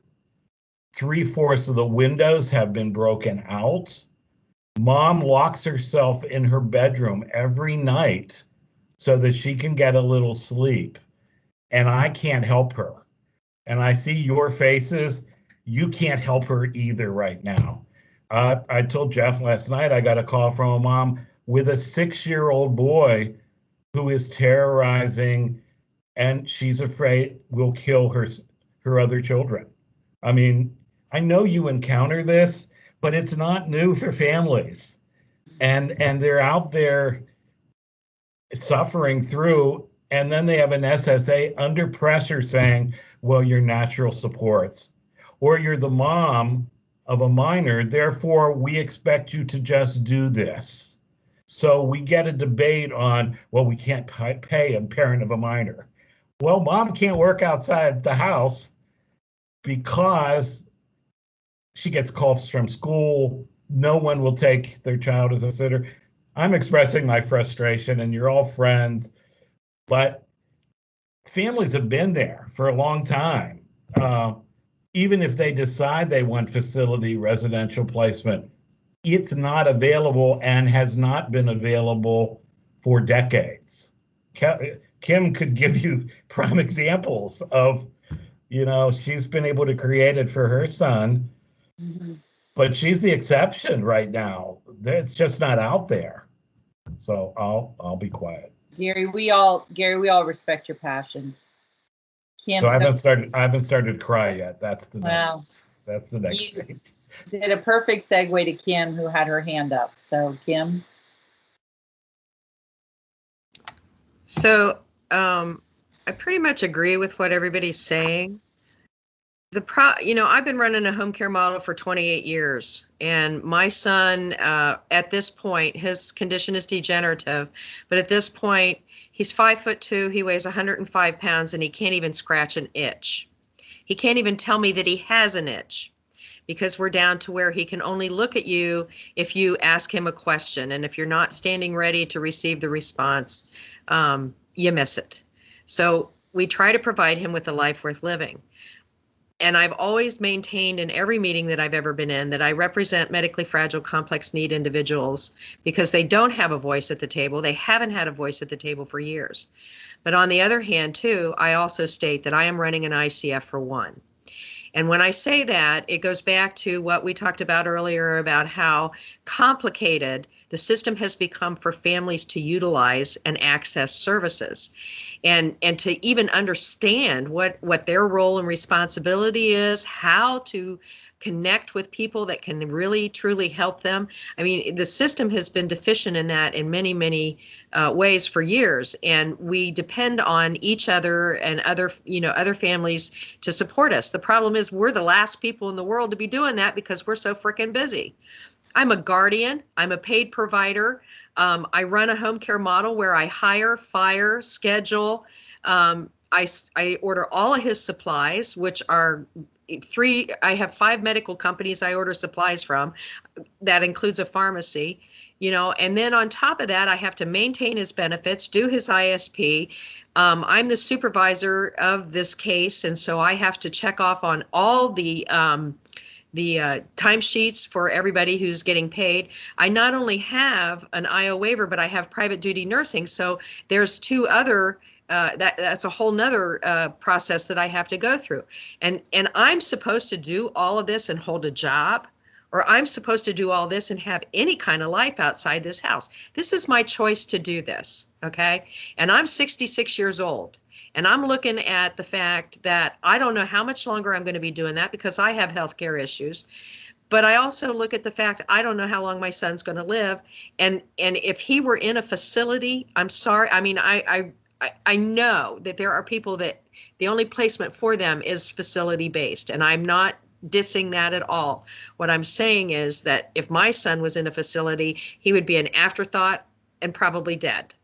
3/4 of the windows have been broken out. Mom locks herself in her bedroom every night so that she can get a little sleep. And I can't help her. And I see your faces. You can't help her either right now. I told Jeff last night I got a call from a mom with a 6-year-old boy who is terrorizing, and she's afraid will kill her other children. I mean, I know you encounter this, but it's not new for families. And they're out there suffering through, and then they have an SSA under pressure saying, well, you're natural supports, or you're the mom of a minor, therefore we expect you to just do this. So we get a debate on, well, we can't pay a parent of a minor. Well, mom can't work outside the house because she gets calls from school. No one will take their child as a sitter. I'm expressing my frustration, and you're all friends, but families have been there for a long time. Even if they decide they want facility residential placement, it's not available and has not been available for decades. Kim could give you prime examples of, she's been able to create it for her son. Mm-hmm. But she's the exception right now. It's just not out there. So I'll be quiet. Gary, we all respect your passion. Kim, so I haven't started to cry yet. That's the next. That's the next thing. Did a perfect segue to Kim, who had her hand up. So Kim. So I pretty much agree with what everybody's saying. I've been running a home care model for 28 years, and my son, at this point, his condition is degenerative, but at this point, he's 5'2", he weighs 105 pounds, and he can't even scratch an itch. He can't even tell me that he has an itch. because we're down to where he can only look at you if you ask him a question. And if you're not standing ready to receive the response, you miss it. So we try to provide him with a life worth living. And I've always maintained in every meeting that I've ever been in that I represent medically fragile, complex need individuals because they don't have a voice at the table. They haven't had a voice at the table for years. But on the other hand, too, I also state that I am running an ICF for one. And when I say that, it goes back to what we talked about earlier about how complicated the system has become for families to utilize and access services. And to even understand what their role and responsibility is, how to connect with people that can really truly help them. I mean, the system has been deficient in that in many, many ways for years, and we depend on each other and other families to support us. The problem is we're the last people in the world to be doing that because we're so freaking busy. I'm a guardian. I'm a paid provider. I run a home care model where I hire, fire, schedule. I order all of his supplies, which are I have 5 medical companies I order supplies from. That includes a pharmacy, and then on top of that, I have to maintain his benefits, do his ISP. I'm the supervisor of this case, and so I have to check off on all the timesheets for everybody who's getting paid. I not only have an IO waiver, but I have private duty nursing. So there's 2 other, that's a whole nother process that I have to go through. And I'm supposed to do all of this and hold a job, or I'm supposed to do all this and have any kind of life outside this house. This is my choice to do this, okay? And I'm 66 years old. And I'm looking at the fact that I don't know how much longer I'm going to be doing that because I have healthcare issues. But I also look at the fact I don't know how long my son's going to live. And if he were in a facility, I'm sorry. I mean, I know that there are people that the only placement for them is facility based. And I'm not dissing that at all. What I'm saying is that if my son was in a facility, he would be an afterthought and probably dead,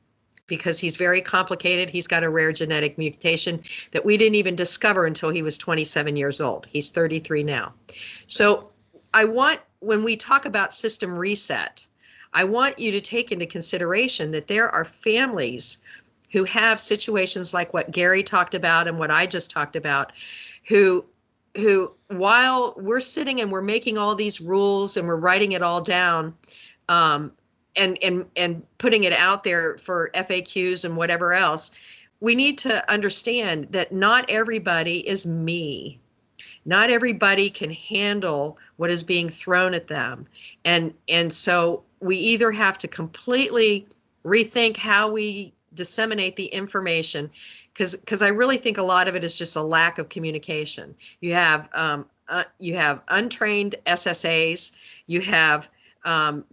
because he's very complicated. He's got a rare genetic mutation that we didn't even discover until he was 27 years old. He's 33 now. So when we talk about system reset, I want you to take into consideration that there are families who have situations like what Gary talked about and what I just talked about, who while we're sitting and we're making all these rules and we're writing it all down, and putting it out there for FAQs and whatever else, we need to understand that not everybody is me. Not everybody can handle what is being thrown at them. And so we either have to completely rethink how we disseminate the information, because I really think a lot of it is just a lack of communication. You have untrained SSAs, you have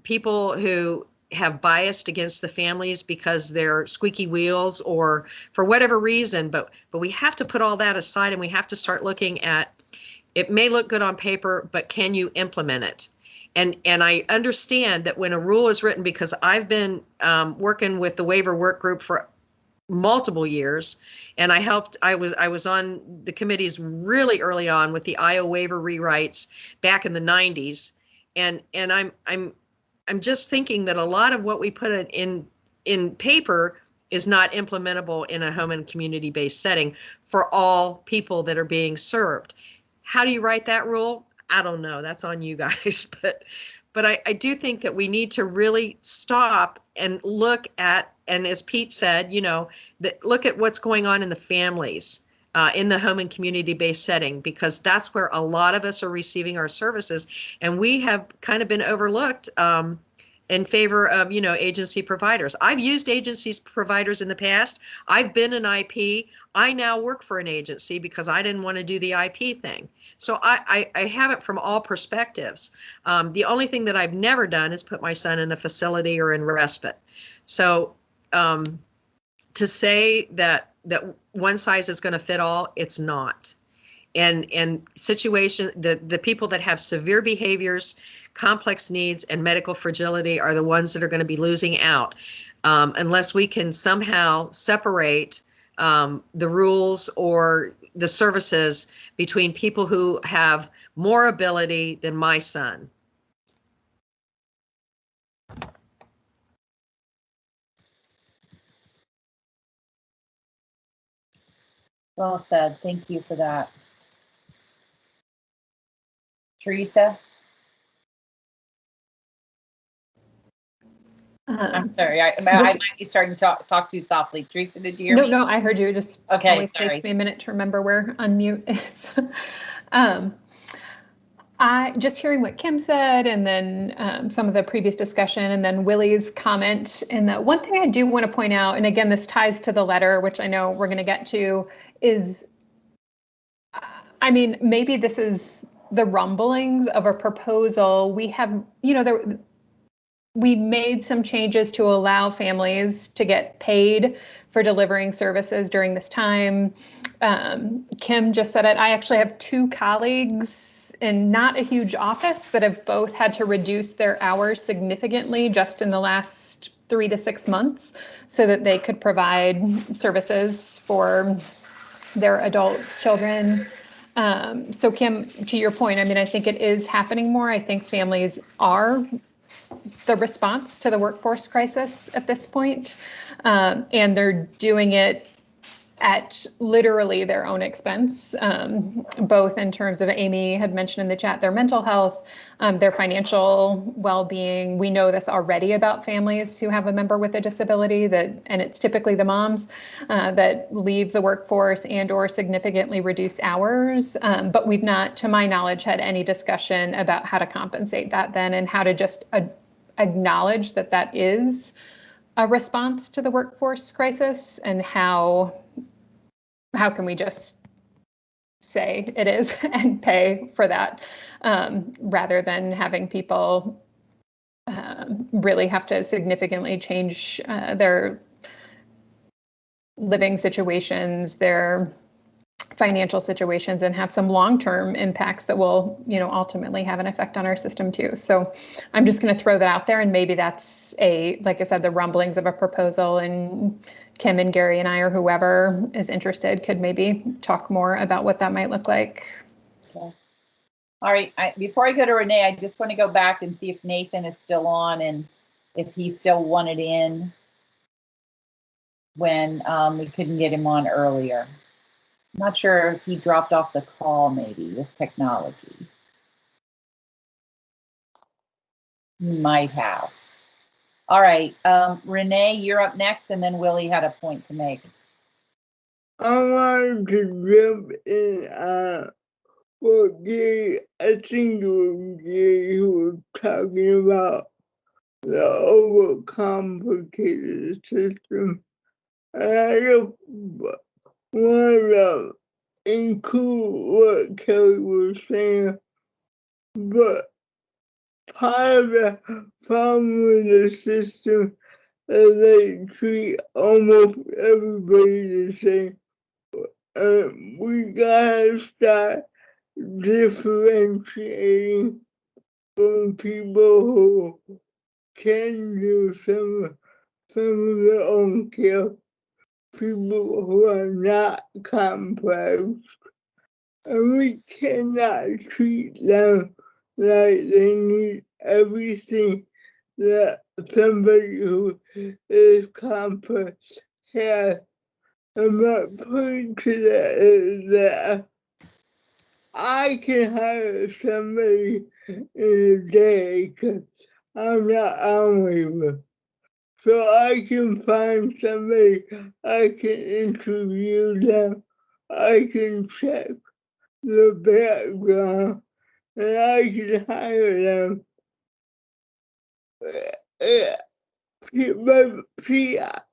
people who have biased against the families because they're squeaky wheels or for whatever reason, but we have to put all that aside and we have to start looking at, it may look good on paper, but can you implement it? And I understand that when a rule is written, because I've been working with the waiver work group for multiple years, and I was on the committees really early on with the IO waiver rewrites back in the 90s, and I'm just thinking that a lot of what we put in paper is not implementable in a home and community-based setting for all people that are being served. How do you write that rule? I don't know. That's on you guys. But I do think that we need to really stop and look at, and as Pete said, look at what's going on in the families, in the home and community-based setting, because that's where a lot of us are receiving our services. And we have kind of been overlooked in favor of, agency providers. I've used agency providers in the past. I've been an IP. I now work for an agency because I didn't want to do the IP thing. So I have it from all perspectives. The only thing that I've never done is put my son in a facility or in respite. So to say that one size is going to fit all, it's not. And situation, the people that have severe behaviors, complex needs, and medical fragility are the ones that are going to be losing out, unless we can somehow separate the rules or the services between people who have more ability than my son. Well said. Thank you for that. Teresa? I'm sorry. I might be starting to talk too softly. Teresa, did you hear me? No, I heard you. It just okay, always sorry. takes me a minute to remember where unmute is. I just hearing what Kim said, and then some of the previous discussion, and then Willie's comment. And the one thing I do want to point out, and again, this ties to the letter, which I know we're going to get to, is, I mean, maybe this is the rumblings of a proposal. We have, we made some changes to allow families to get paid for delivering services during this time. Kim just said it. I actually have 2 colleagues in not a huge office that have both had to reduce their hours significantly just in the last 3 to 6 months so that they could provide services for their adult children. So Kim, to your point, I mean, I think it is happening more. I think families are the response to the workforce crisis at this point. And they're doing it at literally their own expense, both in terms of, Amy had mentioned in the chat, their mental health, their financial well-being. We know this already about families who have a member with a disability, and it's typically the moms that leave the workforce and or significantly reduce hours. But we've not, to my knowledge, had any discussion about how to compensate that then, and how to just acknowledge that that is a response to the workforce crisis, and how can we just say it is and pay for that, rather than having people really have to significantly change their living situations, their financial situations, and have some long-term impacts that will, ultimately have an effect on our system too. So I'm just going to throw that out there, and maybe that's like I said, the rumblings of a proposal, and Kim and Gary and I, or whoever is interested, could maybe talk more about what that might look like. Okay. All right. Before I go to Renee, I just want to go back and see if Nathan is still on, and if he still wanted in when we couldn't get him on earlier. I'm not sure if he dropped off the call, maybe, with technology. He might have. All right, Renee, you're up next, and then Willie had a point to make. I wanted to jump in what Gary, I think it was Gary who was talking about the overcomplicated system. And I just wanted to include what Kelly was saying, but part of the problem with the system is they treat almost everybody the same. We gotta start differentiating from people who can do some of their own care, people who are not complex, and we cannot treat them like they need everything that somebody who is complex has. And my point to that is that I can hire somebody in a day because I'm not on labor. So I can find somebody, I can interview them, I can check the background, and I can hire them.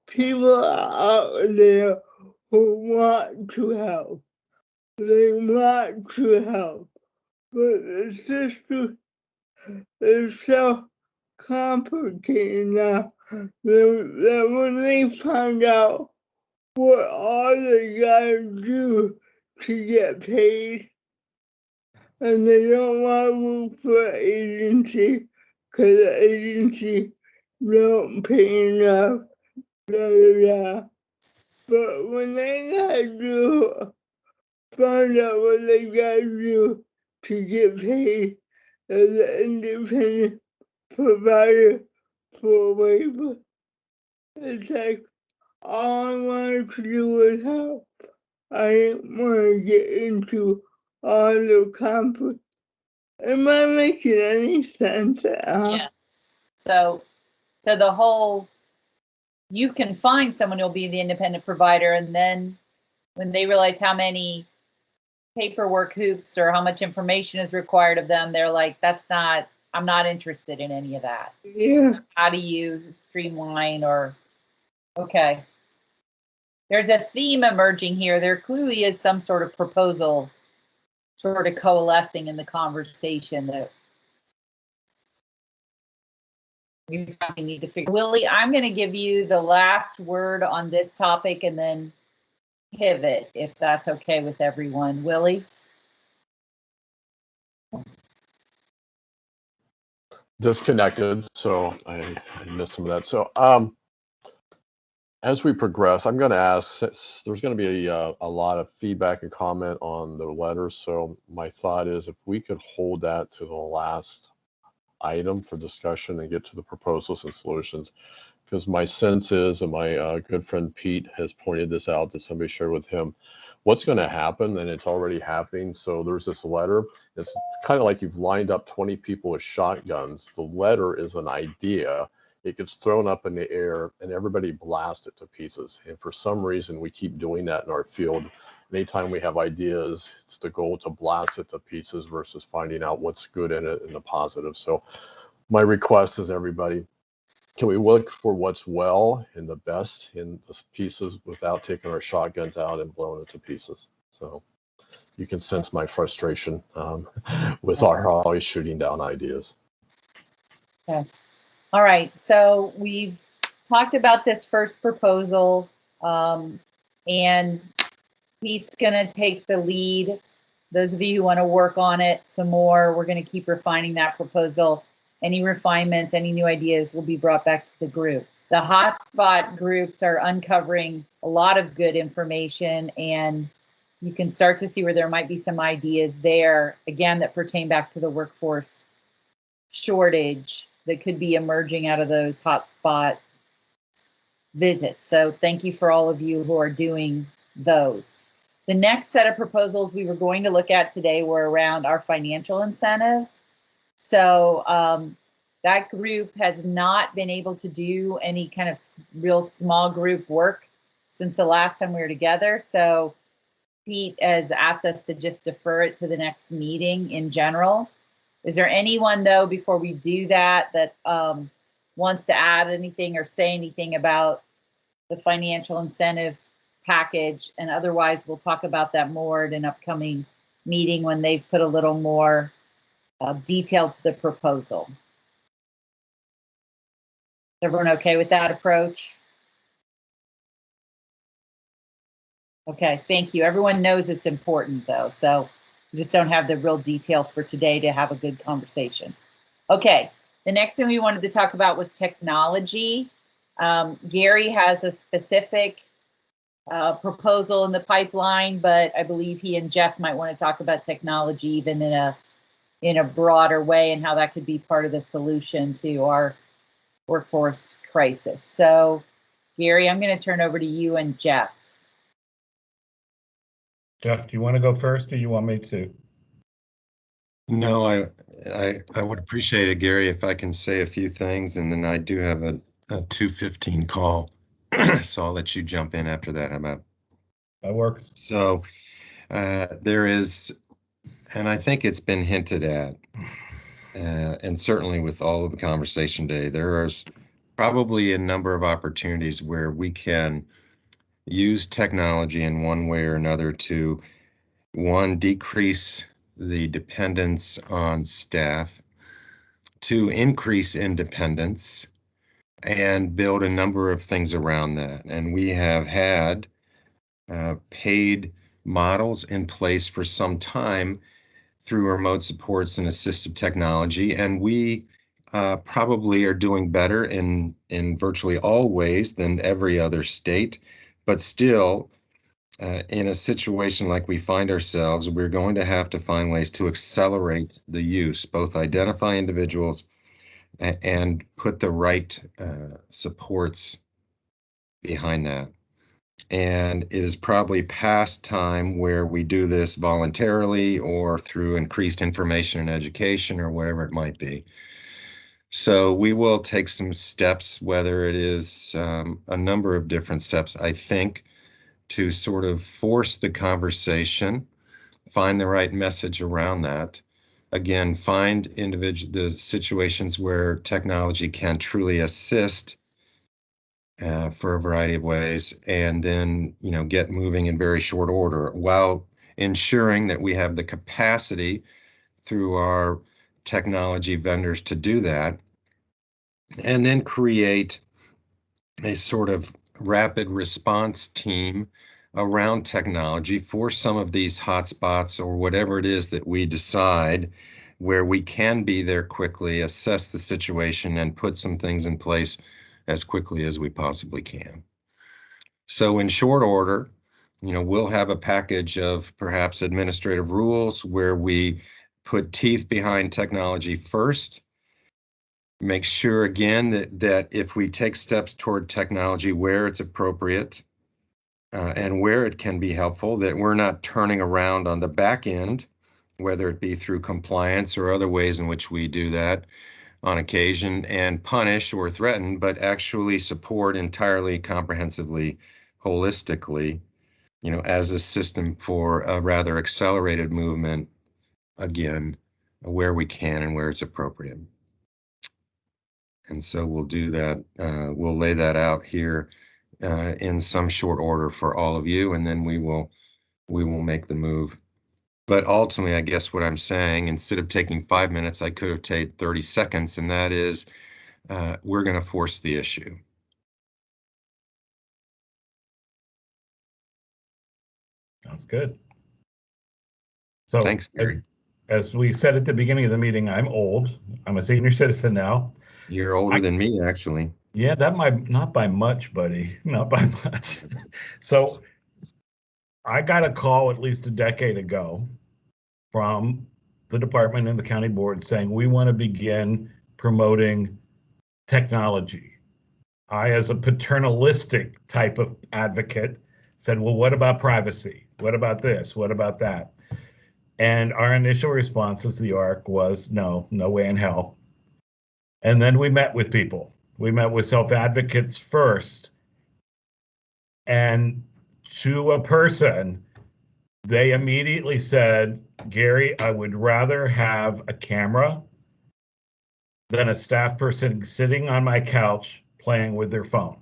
People are out there who want to help. They want to help. But the system is so complicated now that when they find out what all they gotta do to get paid, and they don't want to work for an agency because the agency don't pay enough, blah, blah, blah. But when they gotta do find out what they gotta do to get paid as an independent provider for waiver. It's like all I wanted to do was help. I didn't want to get into all the conflict. Am I making any sense at all? Yeah. So the whole, you can find someone who'll be the independent provider, and then when they realize how many paperwork hoops or how much information is required of them, they're like, I'm not interested in any of that. Yeah. How do you streamline or, okay. There's a theme emerging here. There clearly is some sort of proposal sort of coalescing in the conversation that we probably need to figure. Willie, I'm going to give you the last word on this topic and then pivot, if that's okay with everyone. Willie? Disconnected, so I missed some of that. So as we progress, I'm going to ask, there's going to be a lot of feedback and comment on the letters. So my thought is if we could hold that to the last item for discussion and get to the proposals and solutions, because my sense is, and my good friend Pete has pointed this out that somebody shared with him, what's going to happen, and it's already happening. So there's this letter. It's kind of like you've lined up 20 people with shotguns. The letter is an idea. It gets thrown up in the air and everybody blasts it to pieces. And for some reason, we keep doing that in our field. Anytime we have ideas, it's the goal to blast it to pieces versus finding out what's good in it and the positive. So my request is everybody, can we look for what's well and the best in the pieces without taking our shotguns out and blowing it to pieces? So you can sense my frustration with our always shooting down ideas. Okay. All right. So we've talked about this first proposal, and Pete's going to take the lead. Those of you who want to work on it some more, we're going to keep refining that proposal. Any refinements, any new ideas will be brought back to the group. The hotspot groups are uncovering a lot of good information, and you can start to see where there might be some ideas there, again, that pertain back to the workforce shortage that could be emerging out of those hotspot visits. So thank you for all of you who are doing those. The next set of proposals we were going to look at today were around our financial incentives. So that group has not been able to do any kind of real small group work since the last time we were together. So Pete has asked us to just defer it to the next meeting in general. Is there anyone, though, before we do that, that wants to add anything or say anything about the financial incentive package? And otherwise, we'll talk about that more at an upcoming meeting when they've put a little more detail to the proposal. Is everyone okay with that approach? Okay, thank you. Everyone knows it's important, though, so we just don't have the real detail for today to have a good conversation. Okay, the next thing we wanted to talk about was technology. Gary has a specific proposal in the pipeline, but I believe he and Jeff might want to talk about technology even in a broader way and how that could be part of the solution to our workforce crisis. So, Gary, I'm going to turn over to you and Jeff. Jeff, do you want to go first or you want me to? No, I would appreciate it, Gary, if I can say a few things, and then I do have a 2:15 call, so I'll let you jump in after that. How about? That works. So there is, and I think it's been hinted at, and certainly with all of the conversation today, there is probably a number of opportunities where we can use technology in one way or another to, one, decrease the dependence on staff, to increase independence, and build a number of things around that. And we have had paid models in place for some time through remote supports and assistive technology, and we probably are doing better in virtually all ways than every other state, but still in a situation like we find ourselves, we're going to have to find ways to accelerate the use, both identify individuals and put the right supports behind that. And it is probably past time where we do this voluntarily or through increased information and education or whatever it might be. So we will take some steps, whether it is a number of different steps, I think, to sort of force the conversation, find the right message around that. Again, find the situations where technology can truly assist for a variety of ways, and then get moving in very short order while ensuring that we have the capacity through our technology vendors to do that, and then create a sort of rapid response team around technology for some of these hotspots or whatever it is that we decide, where we can be there quickly, assess the situation, and put some things in place as quickly as we possibly can. So in short order, we'll have a package of perhaps administrative rules where we put teeth behind technology first. Make sure again that if we take steps toward technology where it's appropriate and where it can be helpful, that we're not turning around on the back end, whether it be through compliance or other ways in which we do that on occasion, and punish or threaten, but actually support entirely, comprehensively, holistically, as a system for a rather accelerated movement, again, where we can and where it's appropriate. And so we'll do that. We'll lay that out here in some short order for all of you, and then we will make the move. But ultimately, I guess what I'm saying, instead of taking 5 minutes, I could have taken 30 seconds, and that is, we're going to force the issue. Sounds good. So thanks, Gary. As we said at the beginning of the meeting, I'm old. I'm a senior citizen now. You're older than me, actually. Yeah, that might not by much, buddy. Not by much. So I got a call at least a decade ago from the department and the county board saying, we want to begin promoting technology. I, as a paternalistic type of advocate, said, well, what about privacy? What about this? What about that? And our initial response as the ARC was, no way in hell. And then we met with people. We met with self-advocates first. And to a person, they immediately said, Gary, I would rather have a camera than a staff person sitting on my couch playing with their phone.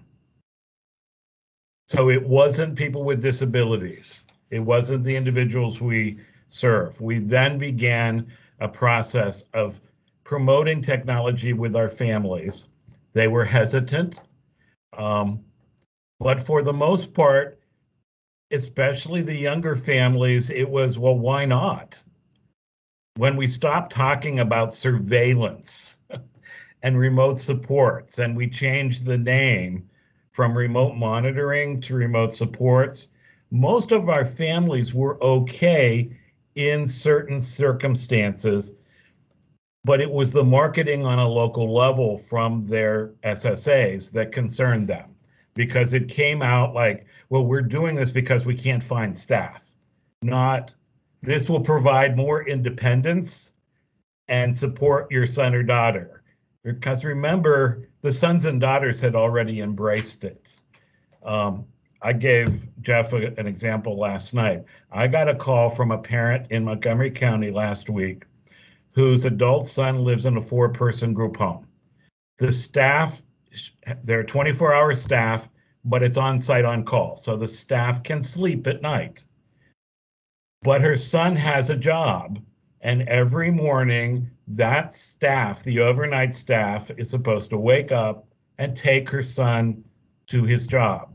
So it wasn't people with disabilities. It wasn't the individuals we serve. We then began a process of promoting technology with our families. They were hesitant, but for the most part, especially the younger families, it was, well, why not? When we stopped talking about surveillance and remote supports, and we changed the name from remote monitoring to remote supports, most of our families were okay in certain circumstances, but it was the marketing on a local level from their SSAs that concerned them, because it came out like, well, we're doing this because we can't find staff, not this will provide more independence and support your son or daughter. Because remember, the sons and daughters had already embraced it. I gave Jeff an example last night. I got a call from a parent in Montgomery County last week whose adult son lives in a 4-person group home. The staff, they're 24-hour staff, but it's on-site on call, so the staff can sleep at night. But her son has a job, and every morning that staff, the overnight staff, is supposed to wake up and take her son to his job.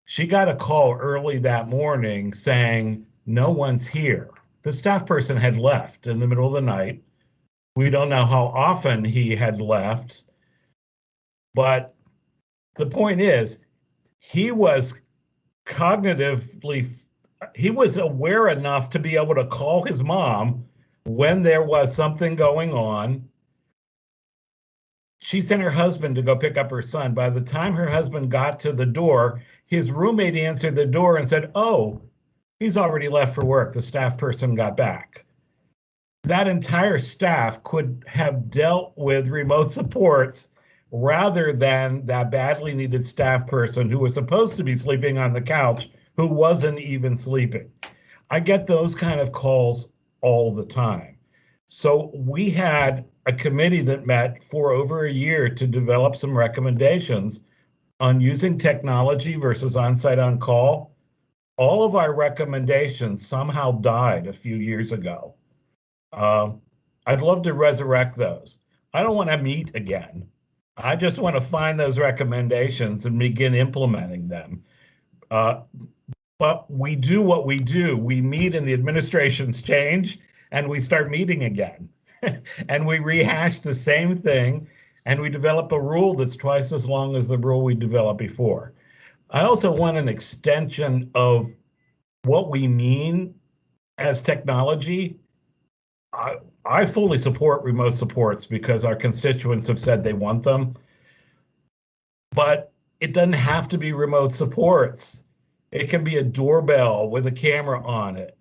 She got a call early that morning saying, no one's here. The staff person had left in the middle of the night. We don't know how often he had left, but the point is, he was cognitively, he was aware enough to be able to call his mom when there was something going on. She sent her husband to go pick up her son. By the time her husband got to the door, his roommate answered the door and said, "Oh, he's already left for work. The staff person got back." That entire staff could have dealt with remote supports rather than that badly needed staff person who was supposed to be sleeping on the couch, who wasn't even sleeping. I get those kind of calls all the time. So we had a committee that met for over a year to develop some recommendations on using technology versus on-site on-call. All of our recommendations somehow died a few years ago. I'd love to resurrect those. I don't want to meet again. I just want to find those recommendations and begin implementing them. But we do what we do. We meet and the administrations change and we start meeting again. And we rehash the same thing and we develop a rule that's twice as long as the rule we developed before. I also want an extension of what we mean as technology. I fully support remote supports because our constituents have said they want them, but it doesn't have to be remote supports. It can be a doorbell with a camera on it.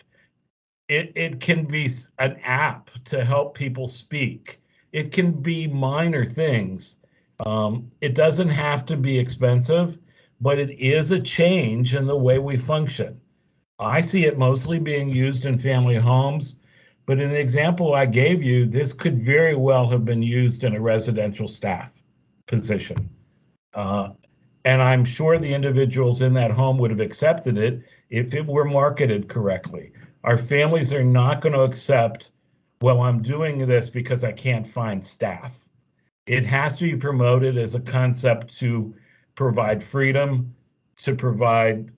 It can be an app to help people speak. It can be minor things. It doesn't have to be expensive, but it is a change in the way we function. I see it mostly being used in family homes, but in the example I gave you, this could very well have been used in a residential staff position. And I'm sure the individuals in that home would have accepted it if it were marketed correctly. Our families are not going to accept, well, I'm doing this because I can't find staff. It has to be promoted as a concept to provide freedom, to provide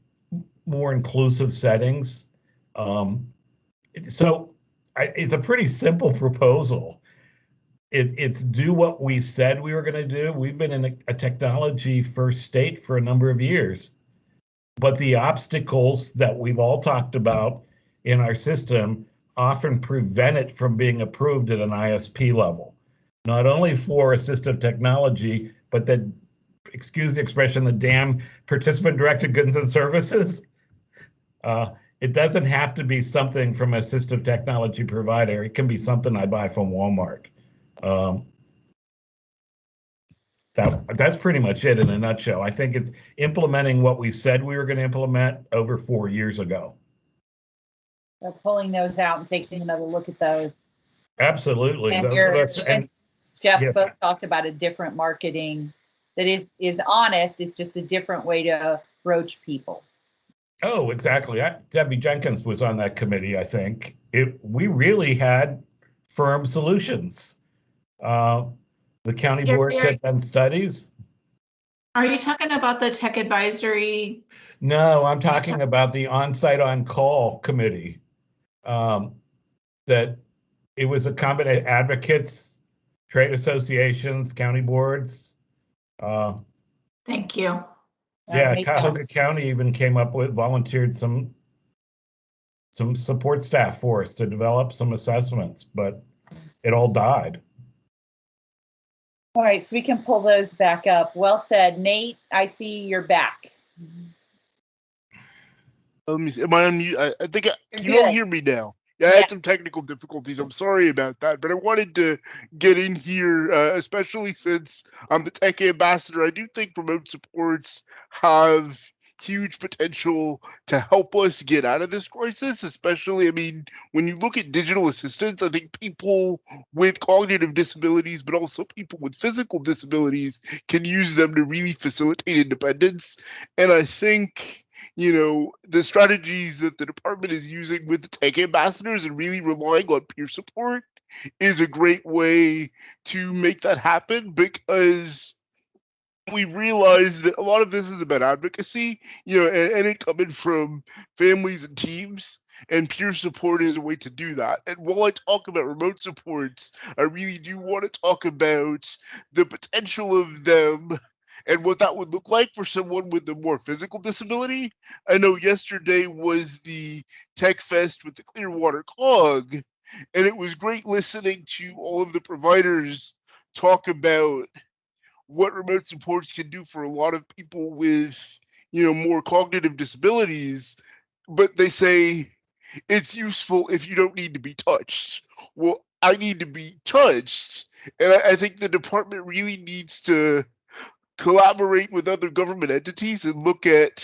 more inclusive settings. So it's a pretty simple proposal. It's do what we said we were going to do. We've been in a technology first state for a number of years, but the obstacles that we've all talked about in our system often prevent it from being approved at an ISP level, not only for assistive technology, but the, excuse the expression, the damn participant-directed goods and services. It doesn't have to be something from an assistive technology provider. It can be something I buy from Walmart. That's pretty much it in a nutshell. I think it's implementing what we said we were going to implement over 4 years ago. So pulling those out and taking another look at those. Absolutely. And Jeff yes. both talked about a different marketing that is honest. It's just a different way to approach people. Oh, exactly. Debbie Jenkins was on that committee, I think. We really had firm solutions. The county boards had done studies. Are you talking about the tech advisory? No, I'm talking about the on-site on-call committee. That it was a combination of advocates, trade associations, county boards. Thank you. Yeah, Cuyahoga County even came up with, volunteered some support staff for us to develop some assessments, but it all died. All right, so we can pull those back up. Well said. Nate, I see you're back. Am I on mute? I think you all hear me now. Yeah, I had some technical difficulties. I'm sorry about that, but I wanted to get in here, especially since I'm the tech ambassador. I do think remote supports have huge potential to help us get out of this crisis, especially, I mean, when you look at digital assistants, I think people with cognitive disabilities, but also people with physical disabilities can use them to really facilitate independence. And I think, you know, the strategies that the department is using with the tech ambassadors and really relying on peer support is a great way to make that happen, because we realize that a lot of this is about advocacy, you know, and it coming from families and teams, and peer support is a way to do that. And while I talk about remote supports, I really do want to talk about the potential of them and what that would look like for someone with a more physical disability. I know yesterday was the Tech Fest with the Clearwater Cog, and it was great listening to all of the providers talk about what remote supports can do for a lot of people with, more cognitive disabilities. But they say it's useful if you don't need to be touched. Well, I need to be touched. And I think the department really needs to collaborate with other government entities and look at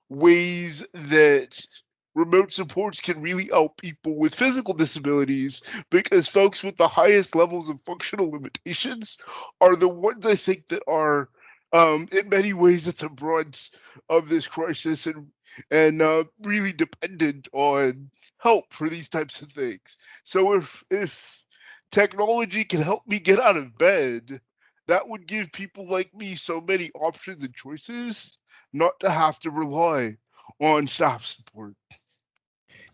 ways that remote supports can really help people with physical disabilities, because folks with the highest levels of functional limitations are the ones I think that are in many ways at the brunt of this crisis, and really dependent on help for these types of things. So if technology can help me get out of bed, that would give people like me so many options and choices not to have to rely on staff support.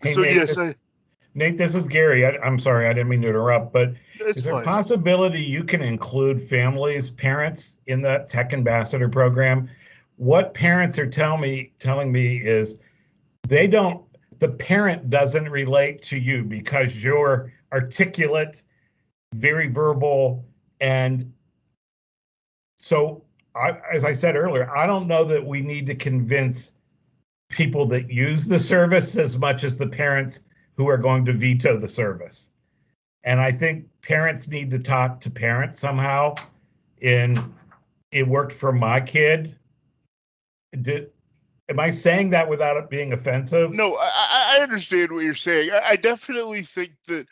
Hey, So Nate, yes, Nate, this is Gary. I'm sorry, I didn't mean to interrupt, but That's is there a fine. possibility you can include families, parents in that Tech Ambassador program? What parents are telling me is the parent doesn't relate to you because you're articulate, very verbal, and so as I said earlier, I don't know that we need to convince people that use the service as much as the parents who are going to veto the service. And I think parents need to talk to parents somehow. It worked for my kid. Am I saying that without it being offensive? No, I understand what you're saying. I definitely think that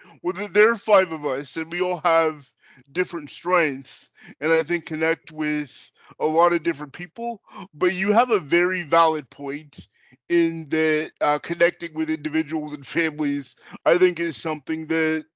there are five of us and we all have different strengths, and I think connect with a lot of different people. But you have a very valid point in that connecting with individuals and families, I think, is something that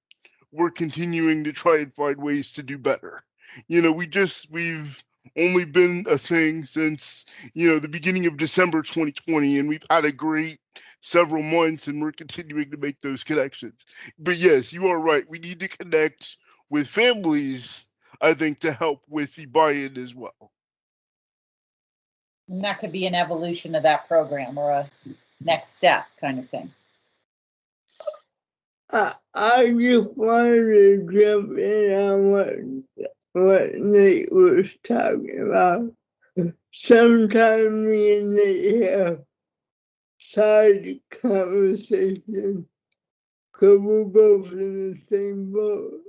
we're continuing to try and find ways to do better. We've only been a thing since, the beginning of December 2020, and we've had a great several months, and we're continuing to make those connections. But yes, you are right. We need to connect with families, I think, to help with the buy-in as well. And that could be an evolution of that program or a next step kind of thing. I just wanted to jump in on what Nate was talking about. Sometimes me and Nate have side conversations because we're both in the same boat.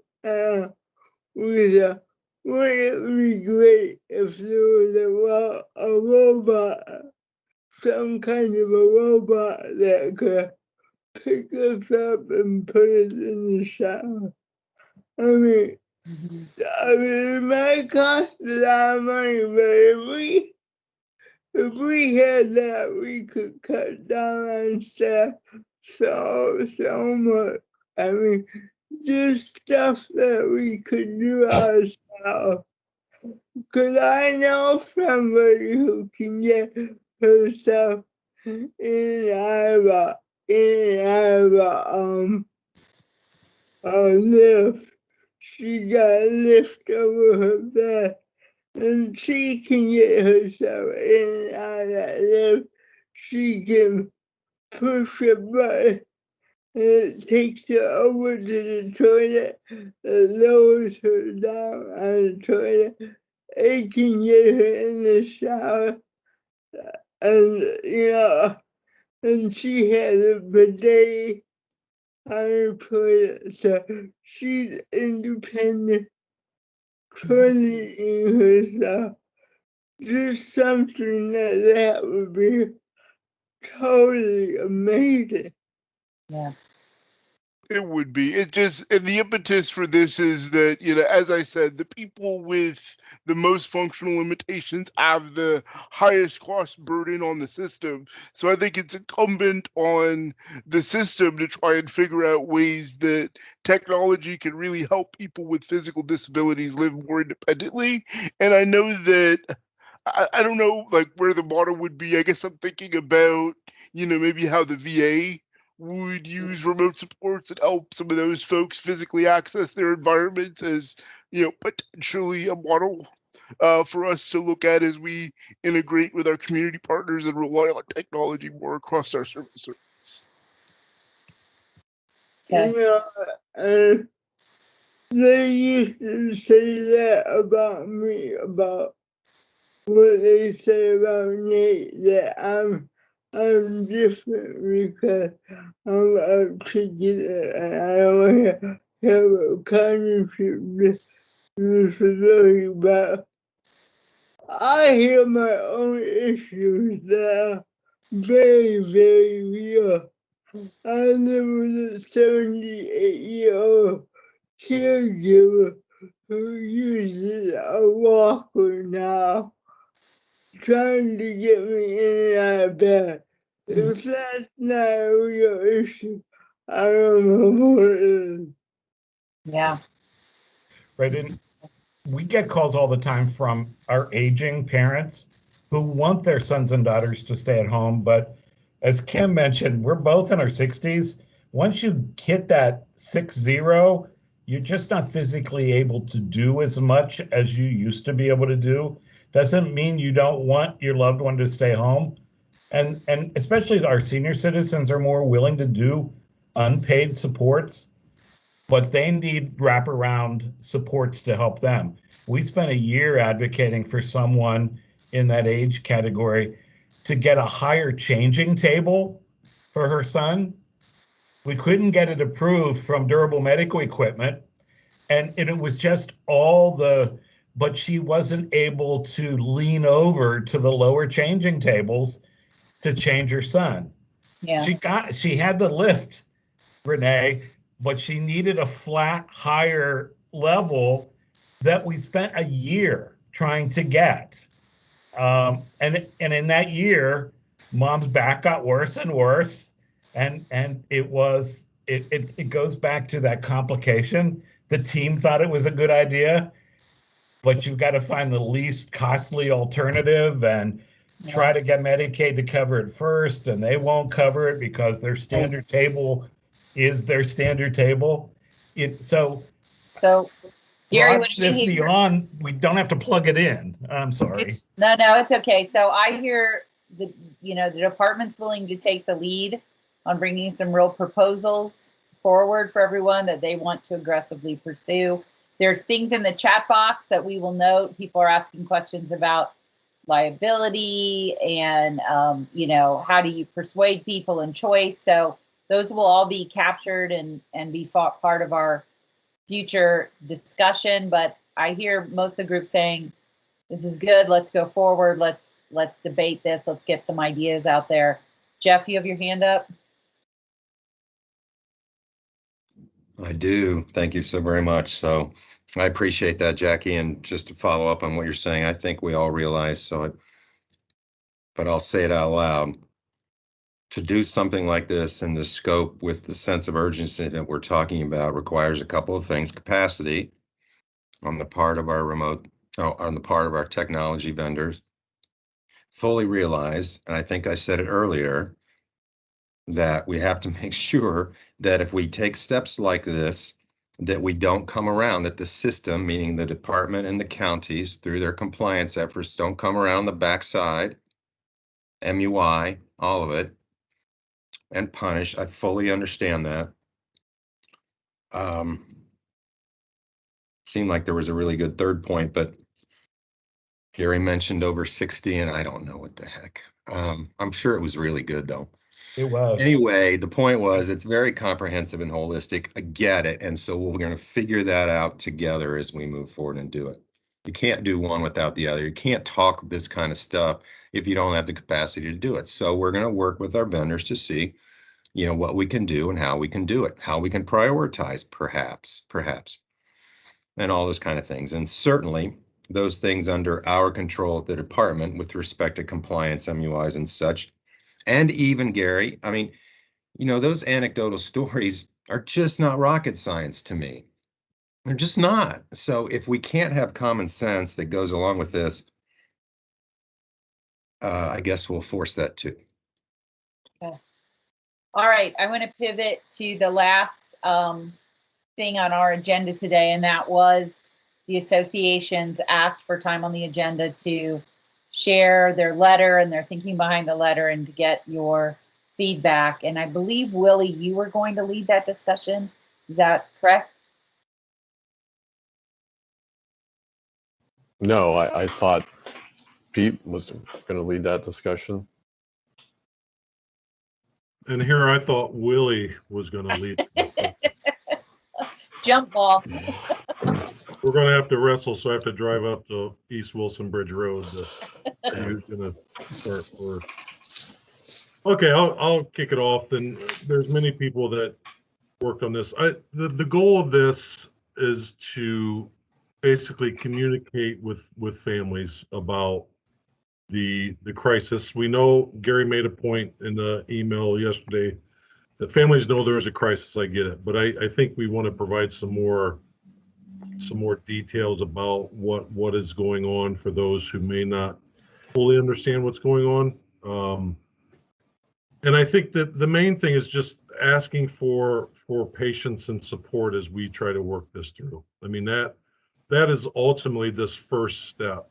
Wouldn't it be great if there was a robot, some kind of a robot that could pick us up and put us in the shower? I mean, it might cost a lot of money, but if we had that, we could cut down on staff so much. I mean, just stuff that we could do ourselves. Because I know somebody who can get herself in and out of a lift. She got a lift over her bed, and she can get herself in and out of that lift. She can push a button, and it takes her over to the toilet. It lowers her down on the toilet. It can get her in the shower, and and she has a bidet on her toilet, so she's independent, toileting herself. Just something that would be totally amazing. Yeah. It would be. And the impetus for this is that, as I said, the people with the most functional limitations have the highest cost burden on the system. So I think it's incumbent on the system to try and figure out ways that technology can really help people with physical disabilities live more independently. And I know that I don't know like where the model would be. I guess I'm thinking about, maybe how the VA would use remote supports and help some of those folks physically access their environment as, potentially a model for us to look at as we integrate with our community partners and rely on technology more across our services. You know, they used to say that about me, about what they say about Nate, that I'm different because I'm articulate and I don't have a cognitive disability, but I have my own issues that are very, very real. I live with a 78-year-old caregiver who uses a walker now, trying to get me in and out of bed. If that's not a real issue, I don't know what is. Yeah. Right. And we get calls all the time from our aging parents who want their sons and daughters to stay at home. But as Kim mentioned, we're both in our 60s. Once you hit that 60, you're just not physically able to do as much as you used to be able to do. Doesn't mean you don't want your loved one to stay home. And especially our senior citizens are more willing to do unpaid supports, but they need wraparound supports to help them. We spent a year advocating for someone in that age category to get a higher changing table for her son. We couldn't get it approved from durable medical equipment. And it was just but she wasn't able to lean over to the lower changing tables to change her son. Yeah. She had the lift, Renee, but she needed a flat, higher level that we spent a year trying to get. And in that year, mom's back got worse and worse. And it goes back to that complication. The team thought it was a good idea, but you've got to find the least costly alternative and try to get Medicaid to cover it first, and they won't cover it because their standard table is their standard table. So Gary, what do you this hear? beyond, we don't have to plug it in. I'm sorry. No, it's okay. So I hear the department's willing to take the lead on bringing some real proposals forward for everyone that they want to aggressively pursue. There's things in the chat box that we will note. People are asking questions about liability and, how do you persuade people and choice. So those will all be captured and be part of our future discussion. But I hear most of the group saying, this is good. Let's go forward. Let's debate this. Let's get some ideas out there. Jeff, you have your hand up. I do. Thank you so very much. So I appreciate that, Jackie. And just to follow up on what you're saying, I think we all realize, but I'll say it out loud. To do something like this in the scope with the sense of urgency that we're talking about requires a couple of things. Capacity on the part of on the part of our technology vendors. Fully realize, and I think I said it earlier, that we have to make sure that if we take steps like this, that we don't come around, that the system, meaning the department and the counties through their compliance efforts, don't come around the backside, MUI, all of it, and punish. I fully understand that. Seemed like there was a really good third point, but Gary mentioned over 60, and I don't know what the heck. I'm sure it was really good, though. It was. Anyway, the point was it's very comprehensive and holistic. I get it. And so we're going to figure that out together as we move forward and do it. You can't do one without the other. You can't talk this kind of stuff if you don't have the capacity to do it. So we're going to work with our vendors to see, what we can do and how we can do it, how we can prioritize, perhaps, and all those kind of things. And certainly those things under our control at the department with respect to compliance, MUIs and such. And even Gary, I mean, those anecdotal stories are just not rocket science to me. They're just not. So if we can't have common sense that goes along with this, I guess we'll force that too. Okay. All right, I want to pivot to the last thing on our agenda today, and that was the associations asked for time on the agenda to share their letter and their thinking behind the letter and to get your feedback. And I believe, Willie, you were going to lead that discussion. Is that correct? No, I thought Pete was going to lead that discussion. And here I thought Willie was going to lead the discussion. Jump ball. We're going to have to wrestle, so I have to drive up to East Wilson Bridge Road to see who's going to start first. Okay, I'll kick it off. Then there's many people that worked on this. The goal of this is to basically communicate with families about the crisis. We know Gary made a point in the email yesterday that families know there is a crisis. I get it, but I think we want to provide some more details about what is going on for those who may not fully understand what's going on. And I think that the main thing is just asking for patience and support as we try to work this through. I mean, that is ultimately this first step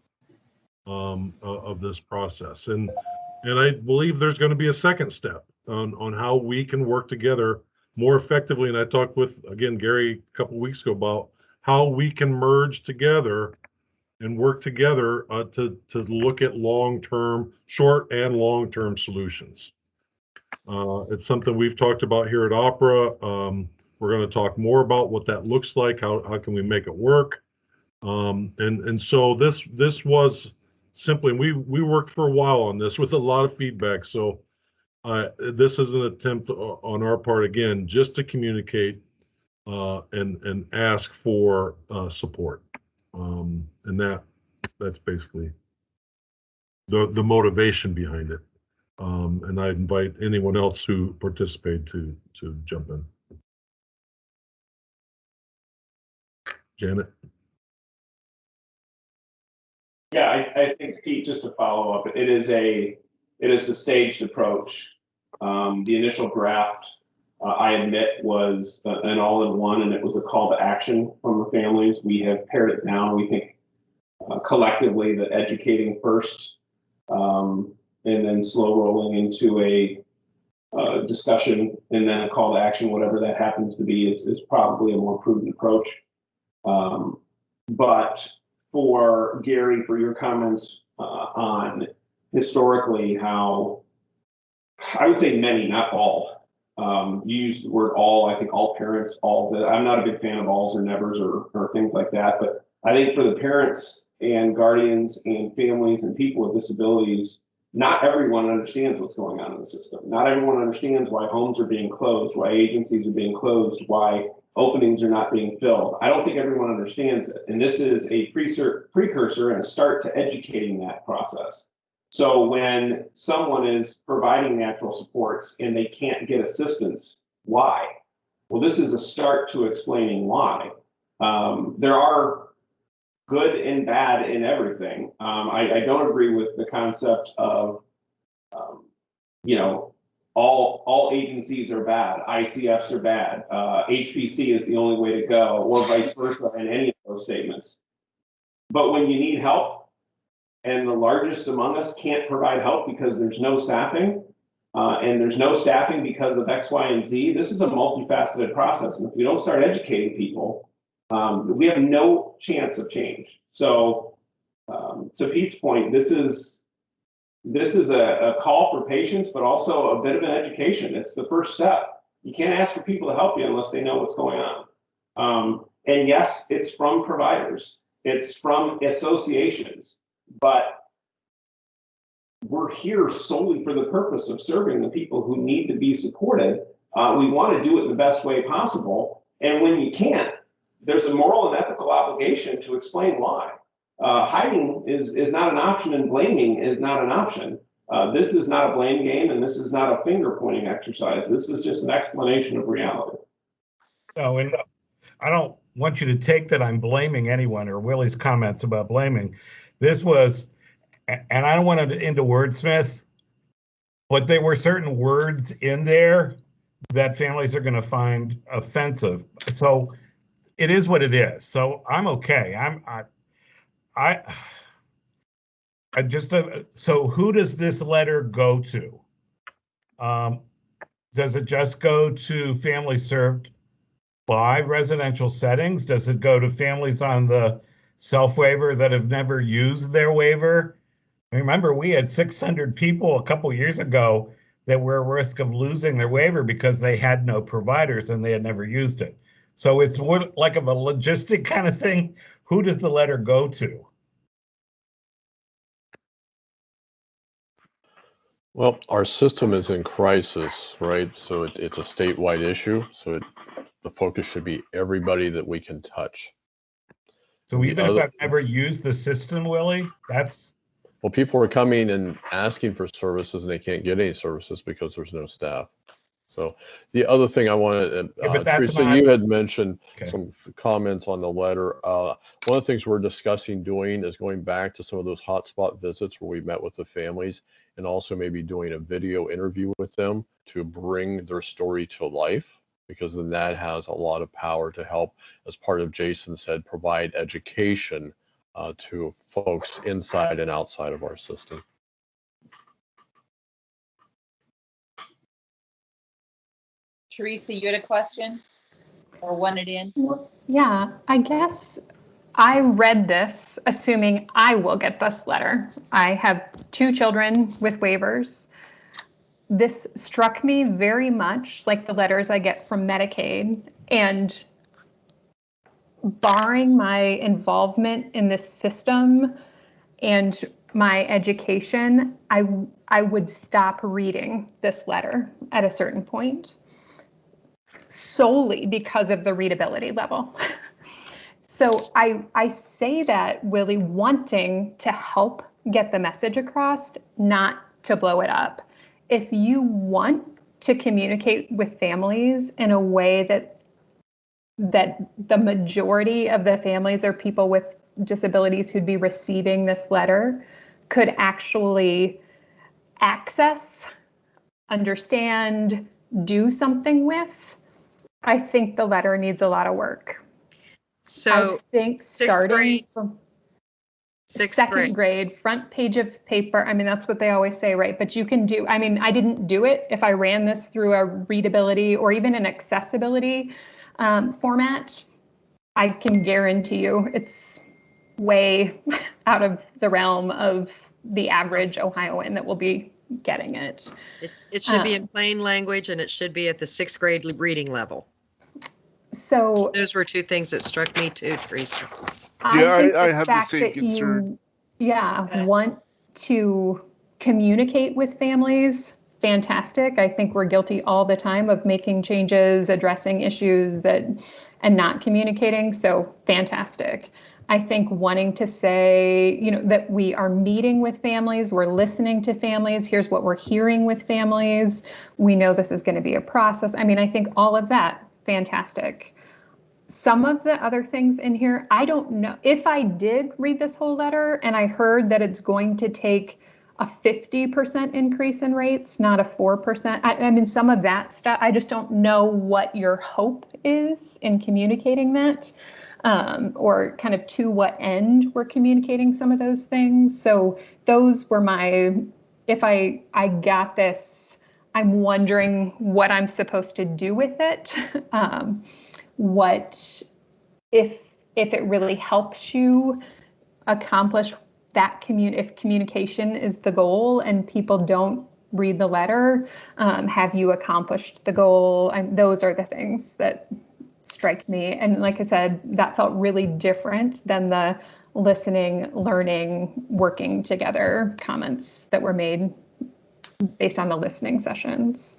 of this process. And I believe there's going to be a second step on how we can work together more effectively. And I talked with, again, Gary a couple of weeks ago about how we can merge together and work together to look at long-term, short and long-term solutions. It's something we've talked about here at Opera. We're going to talk more about what that looks like. How can we make it work? And so this was simply, we worked for a while on this with a lot of feedback. So this is an attempt on our part, again, just to communicate and ask for support. And that's basically the motivation behind it. And I invite anyone else who participated to jump in. Janet? Yeah, I think, Pete, just to follow up, it is a staged approach. The initial draft, I admit, was an all-in-one, and it was a call to action from the families. We have pared it down. We think collectively that educating first, and then slow rolling into a discussion and then a call to action, whatever that happens to be, is probably a more prudent approach. But for Gary, for your comments on historically how, I would say many, not all, you used the word all, I think all parents, I'm not a big fan of alls or nevers or things like that, but I think for the parents and guardians and families and people with disabilities, not everyone understands what's going on in the system. Not everyone understands why homes are being closed, why agencies are being closed, why openings are not being filled. I don't think everyone understands it. And this is a precursor and a start to educating that process. So when someone is providing natural supports and they can't get assistance, why? Well, this is a start to explaining why. There are good and bad in everything. I don't agree with the concept of, all agencies are bad, ICFs are bad, HPC is the only way to go, or vice versa in any of those statements. But when you need help, and the largest among us can't provide help because there's no staffing, and there's no staffing because of X, Y, and Z, this is a multifaceted process. And if we don't start educating people, we have no chance of change. So to Pete's point, this is a call for patience, but also a bit of an education. It's the first step. You can't ask for people to help you unless they know what's going on. And yes, it's from providers, it's from associations, but we're here solely for the purpose of serving the people who need to be supported. We want to do it the best way possible. And when you can't, there's a moral and ethical obligation to explain why. Hiding is not an option, and blaming is not an option. This is not a blame game, and this is not a finger pointing exercise. This is just an explanation of reality. No, and I don't want you to take that I'm blaming anyone or Willie's comments about blaming. This was, and I don't want to into wordsmith, but there were certain words in there that families are going to find offensive. So it is what it is. So I'm okay. I just, so who does this letter go to? Does it just go to families served by residential settings? Does it go to families on the self-waiver that have never used their waiver? Remember, we had 600 people a couple years ago that were at risk of losing their waiver because they had no providers and they had never used it. So it's like of a logistic kind of thing. Who does the letter go to? Well, our system is in crisis, right? So it's a statewide issue. So the focus should be everybody that we can touch. So even if I've never used the system, Willie, that's... Well, people are coming and asking for services and they can't get any services because there's no staff. So the other thing I wanted, Teresa, you had mentioned some comments on the letter. One of the things we're discussing doing is going back to some of those hotspot visits where we met with the families and also maybe doing a video interview with them to bring their story to life, because then that has a lot of power to help, as part of Jason said, provide education to folks inside and outside of our system. Teresa, you had a question or wanted in? Yeah, I guess I read this assuming I will get this letter. I have 2 children with waivers. This struck me very much like the letters I get from Medicaid, and barring my involvement in this system and my education, I would stop reading this letter at a certain point, solely because of the readability level. So I say that, Willie, wanting to help get the message across, not to blow it up. If you want to communicate with families in a way that the majority of the families or people with disabilities who'd be receiving this letter could actually access, understand, do something with, I think the letter needs a lot of work. So I think starting from second grade, front page of paper, I mean, that's what they always say, right? But you can do, I mean, I didn't do it. If I ran this through a readability or even an accessibility format, I can guarantee you it's way out of the realm of the average Ohioan that will be getting it. It should be in plain language, and it should be at the 6th grade reading level. So those were 2 things that struck me too, Teresa. I have the same concern. Want to communicate with families, fantastic. I think we're guilty all the time of making changes, addressing issues and not communicating, so fantastic. I think wanting to say, that we are meeting with families, we're listening to families, here's what we're hearing with families, we know this is going to be a process. I mean, I think all of that, fantastic. Some of the other things in here, I don't know. If I did read this whole letter and I heard that it's going to take a 50% increase in rates, not a 4%, I mean, some of that stuff, I just don't know what your hope is in communicating that, or kind of to what end we're communicating some of those things. So those were if I got this, I'm wondering what I'm supposed to do with it. What if it really helps you accomplish that if communication is the goal and people don't read the letter, have you accomplished the goal? Those are the things that strike me. And like I said, that felt really different than the listening, learning, working together comments that were made based on the listening sessions.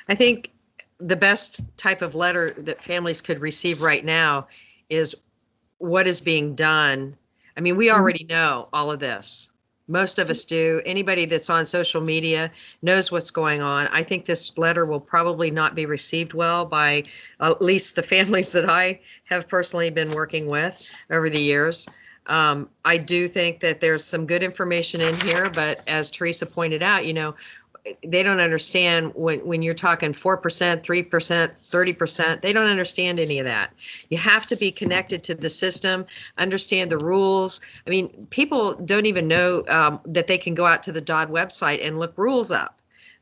I think the best type of letter that families could receive right now is what is being done. I mean, we already know all of this. Most of us do. Anybody that's on social media knows what's going on. I think this letter will probably not be received well by at least the families that I have personally been working with over the years. I do think that there's some good information in here, but as Teresa pointed out, they don't understand when you're talking 4%, 3%, 30%, they don't understand any of that. You have to be connected to the system, understand the rules. I mean, people don't even know that they can go out to the DOD website and look rules up.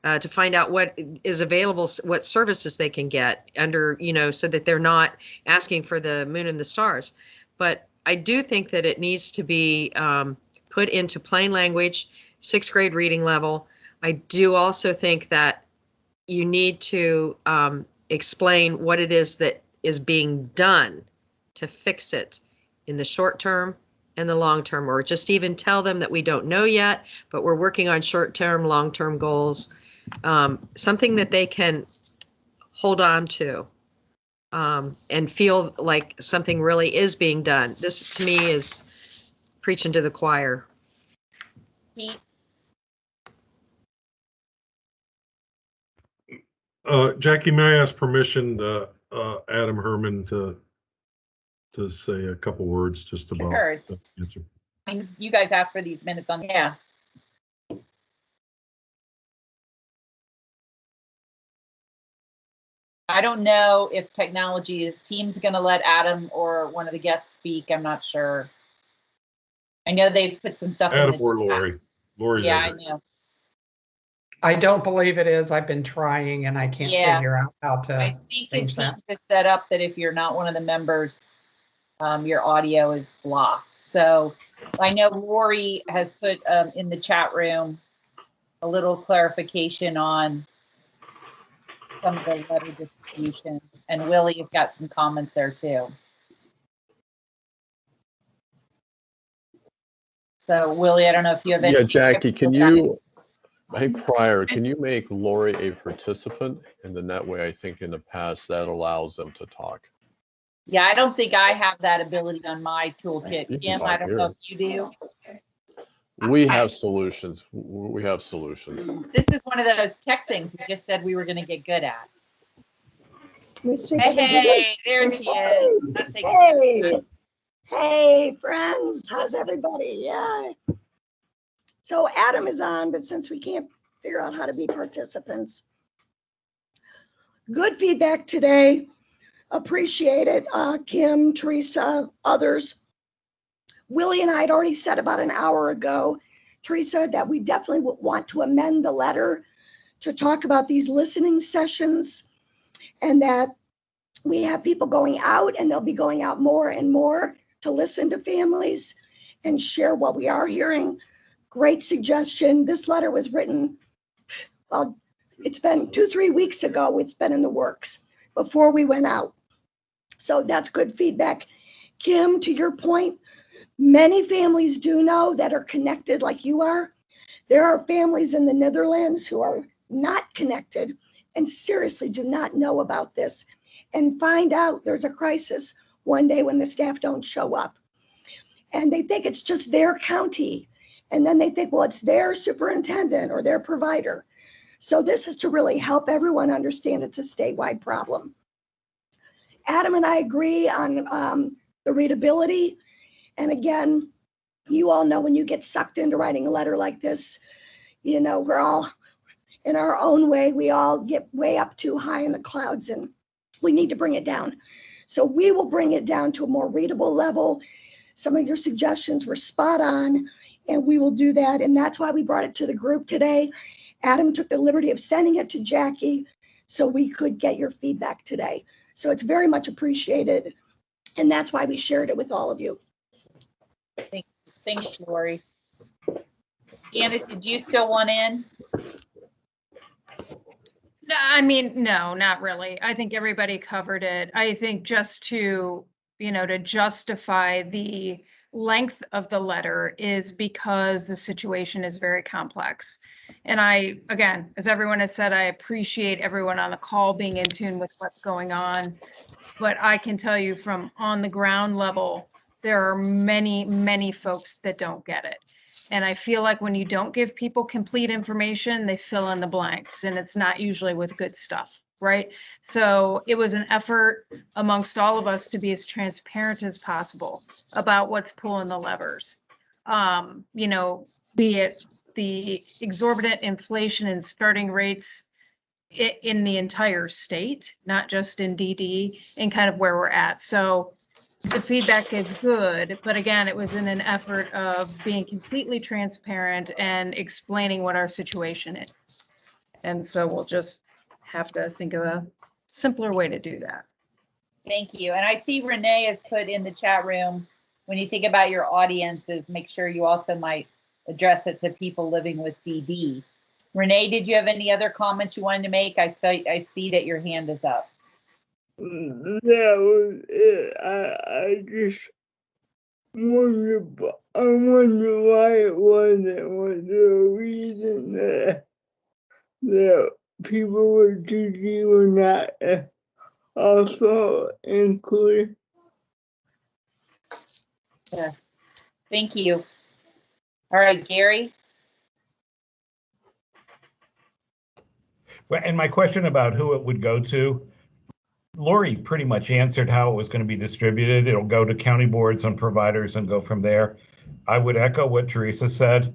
To find out what is available, what services they can get under, so that they're not asking for the moon and the stars. But I do think that it needs to be put into plain language, 6th grade reading level. I do also think that you need to explain what it is that is being done to fix it in the short term and the long term, or just even tell them that we don't know yet, but we're working on short term, long term goals. Something that they can hold on to and feel like something really is being done. This to me is preaching to the choir. Jackie, may I ask permission to Adam Herman to say a couple words just about the answer? You guys asked for these minutes on, yeah. I don't know if technology is Teams going to let Adam or one of the guests speak. I'm not sure. I know they put some stuff Adam in the or Lori. Lori, yeah, I know. I don't believe it is. I've been trying and I can't figure out how to change that. Teams is set up that if you're not one of the members, your audio is blocked. So I know Lori has put in the chat room a little clarification on some of the letter distribution, and Willie has got some comments there too. So Willie, I don't know if you have any. Yeah, Jackie, can you, hey, Prior, can you make Lori a participant? And then that way, I think in the past, that allows them to talk. Yeah, I don't think I have that ability on my toolkit. Kim, I don't know if you do. We have solutions. We have solutions. This is one of those tech things we just said we were going to get good at. Hey, there she is. Hey, friends. How's everybody? Yeah. So Adam is on, but since we can't figure out how to be participants, good feedback today. Appreciate it. Kim, Teresa, others. Willie and I had already said about an hour ago, Teresa, that we definitely would want to amend the letter to talk about these listening sessions, and that we have people going out, and they'll be going out more and more to listen to families and share what we are hearing. Great suggestion. This letter was written, well, it's been 2-3 weeks ago. It's been in the works before we went out. So that's good feedback. Kim, to your point, many families do know that are connected like you are. There are families in the Netherlands who are not connected and seriously do not know about this and find out there's a crisis one day when the staff don't show up. And they think it's just their county. And then they think, well, it's their superintendent or their provider. So this is to really help everyone understand it's a statewide problem. Adam and I agree on the readability. And again, you all know when you get sucked into writing a letter like this, you know, we're all in our own way, we all get way up too high in the clouds and we need to bring it down. So we will bring it down to a more readable level. Some of your suggestions were spot on, and we will do that. And that's why we brought it to the group today. Adam took the liberty of sending it to Jackie so we could get your feedback today. So it's very much appreciated. And that's why we shared it with all of you. Thanks, Lori. Janice, did you still want in? I mean, no, not really. I think everybody covered it. I think just to, to justify the length of the letter is because the situation is very complex. And I, again, as everyone has said, I appreciate everyone on the call being in tune with what's going on. But I can tell you from on the ground level, there are many, many folks that don't get it. And I feel like when you don't give people complete information, they fill in the blanks, and it's not usually with good stuff, right? So it was an effort amongst all of us to be as transparent as possible about what's pulling the levers. Be it the exorbitant inflation and starting rates in the entire state, not just in DD, and kind of where we're at. So the feedback is good, but again, it was in an effort of being completely transparent and explaining what our situation is. And so we'll just have to think of a simpler way to do that. Thank you. And I see Renee has put in the chat room, when you think about your audiences, make sure you also might address it to people living with DD. Renee, did you have any other comments you wanted to make? I see that your hand is up. That was it. I just wonder why it wasn't. Was there a reason that people with DD were not also included? Yeah. Thank you. All right, Gary. Well, and my question about who it would go to, Lori pretty much answered how it was going to be distributed. It'll go to county boards and providers and go from there. I would echo what Teresa said.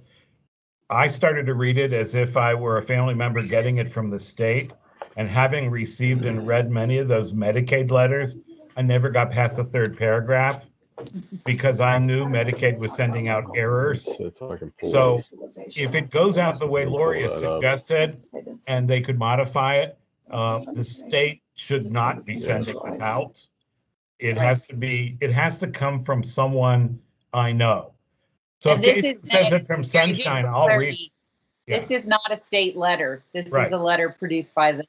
I started to read it as if I were a family member getting it from the state, and having received and read many of those Medicaid letters, I never got past the third paragraph because I knew Medicaid was sending out errors. So if it goes out the way Lori has suggested and they could modify it, the state should not be sending this out. It has to come from someone I know. So And if this Jason is says it from Sunshine, I'll read. This is not a state letter. This Right. is a letter produced by the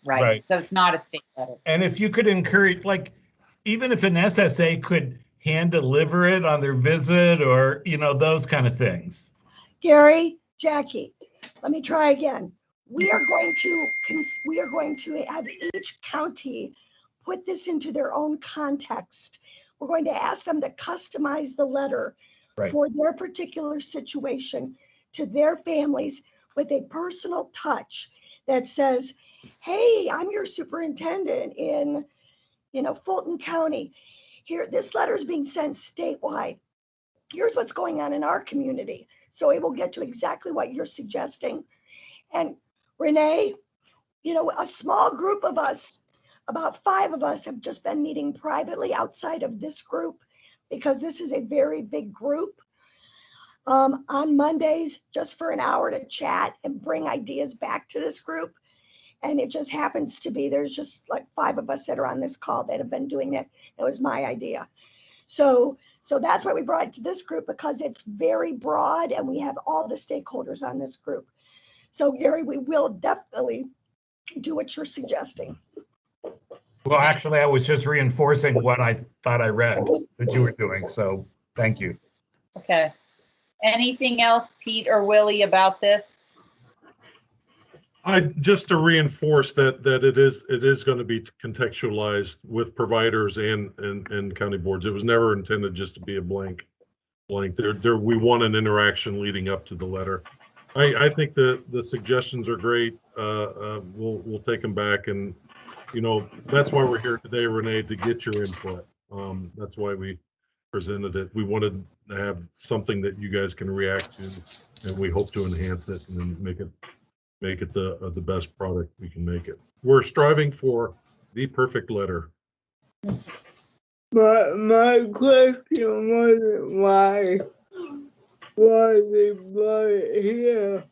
Right. So it's not a state letter. And if you could encourage, like, even if an SSA could hand deliver it on their visit, or, you know, those kind of things. Gary, Jackie, let me try again. We are going to have each county put this into their own context. We're going to ask them to customize the letter for their particular situation to their families with a personal touch that says, hey, I'm your superintendent in, Fulton County. Here, this letter is being sent statewide. Here's what's going on in our community. So it will get to exactly what you're suggesting. And Renee, a small group of us, about 5 of us, have just been meeting privately outside of this group because this is a very big group. On Mondays, just for an hour to chat and bring ideas back to this group. And it just happens to be, there's just like 5 of us that are on this call that have been doing it. It was my idea. So that's why we brought it to this group, because it's very broad and we have all the stakeholders on this group. So Gary, we will definitely do what you're suggesting. Well, actually, I was just reinforcing what I thought I read that you were doing. So thank you. Okay. Anything else, Pete or Willie, about this? Just to reinforce that it is going to be contextualized with providers and county boards. It was never intended just to be a blank. There we want an interaction leading up to the letter. I think the suggestions are great. We'll take them back, and that's why we're here today, Renee, to get your input. That's why we presented it. We wanted to have something that you guys can react to, and we hope to enhance it and make it the best product we can make it. We're striving for the perfect letter. My question wasn't why they brought it here.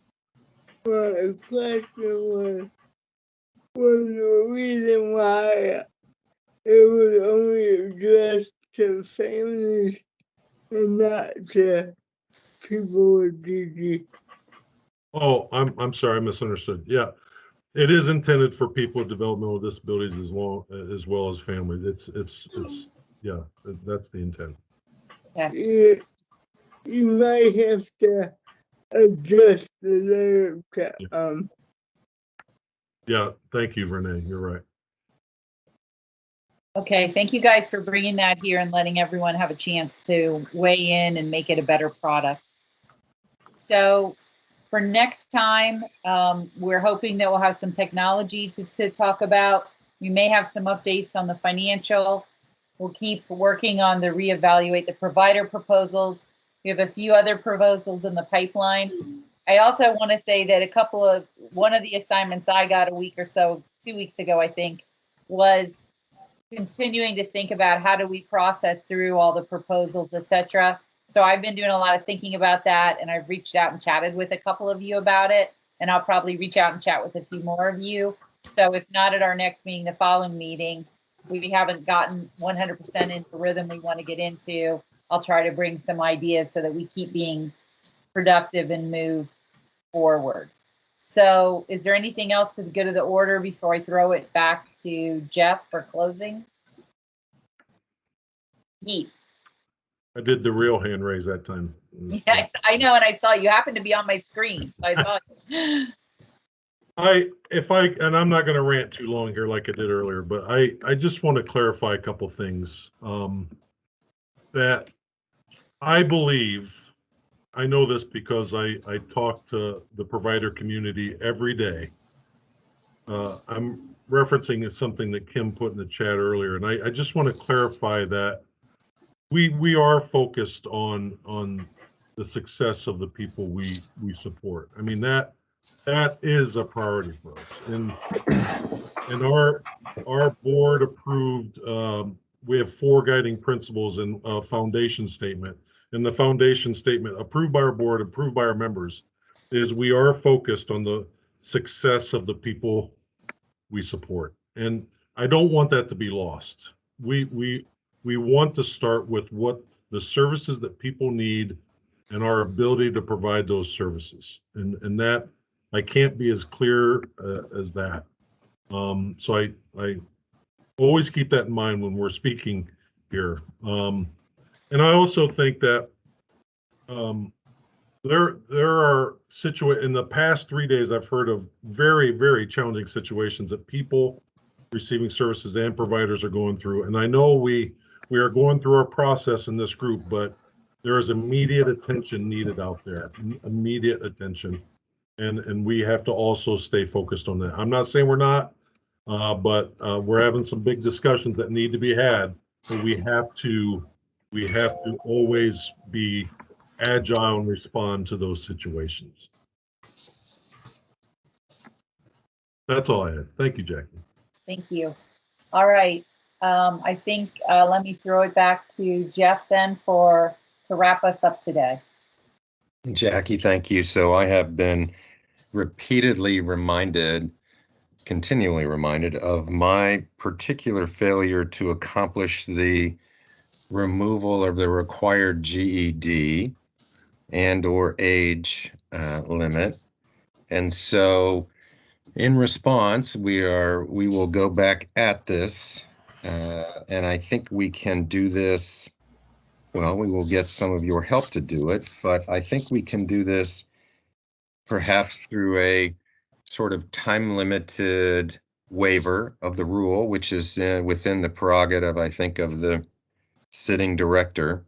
My question was the reason why it was only addressed to families and not to people with DD. Oh, I'm sorry, I misunderstood. Yeah, it is intended for people with developmental disabilities as well as families. It's yeah, that's the intent. Yeah, you might have to adjust the letter. Yeah, thank you, Renee. You're right. Okay, thank you guys for bringing that here and letting everyone have a chance to weigh in and make it a better product. So for next time, we're hoping that we'll have some technology to talk about. We may have some updates on the financial. We'll keep working on the reevaluate the provider proposals. We have a few other proposals in the pipeline. I also want to say that one of the assignments I got a week or so, 2 weeks ago, I think, was continuing to think about how do we process through all the proposals, etc. So I've been doing a lot of thinking about that, and I've reached out and chatted with a couple of you about it, and I'll probably reach out and chat with a few more of you. So if not at our next meeting, the following meeting, we haven't gotten 100% into the rhythm we want to get into, I'll try to bring some ideas so that we keep being productive and move forward. So is there anything else to the good of the order before I throw it back to Jeff for closing? Heath. I did the real hand raise that time. Yes, I know, and I saw you happened to be on my screen. So I thought. And I'm not going to rant too long here like I did earlier, but I just want to clarify a couple things. That I believe, I know this because I talk to the provider community every day. I'm referencing something that Kim put in the chat earlier, and I just want to clarify that we are focused on the success of the people we support. I mean, that is a priority for us. And our board approved, we have 4 guiding principles and a foundation statement. And the foundation statement approved by our board, approved by our members, is we are focused on the success of the people we support. And I don't want that to be lost. We want to start with what the services that people need and our ability to provide those services. And that I can't be as clear as that. So I always keep that in mind when we're speaking here. And I also think that there are in the past 3 days, I've heard of very, very challenging situations that people receiving services and providers are going through. And I know we are going through our process in this group, but there is immediate attention needed out there, immediate attention. And we have to also stay focused on that. I'm not saying we're not, but we're having some big discussions that need to be had, but we have to always be agile and respond to those situations. That's all I had. Thank you, Jackie. Thank you. All right. I think let me throw it back to Jeff then to wrap us up today. Jackie, thank you. So I have been repeatedly continually reminded of my particular failure to accomplish the removal of the required GED and/or age limit. And so in response, we will go back at this, and I think we can do this. Well, we will get some of your help to do it, but I think we can do this perhaps through a sort of time-limited waiver of the rule, which is within the prerogative, I think, of the sitting director.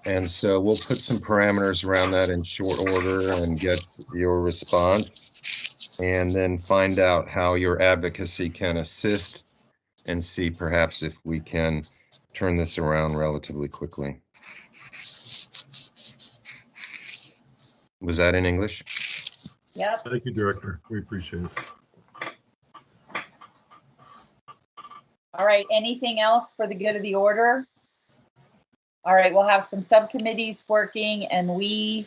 And so we'll put some parameters around that in short order and get your response, and then find out how your advocacy can assist and see perhaps if we can turn this around relatively quickly. Was that in English? Yep. Thank you, Director. We appreciate it. All right. Anything else for the good of the order? All right. We'll have some subcommittees working, and we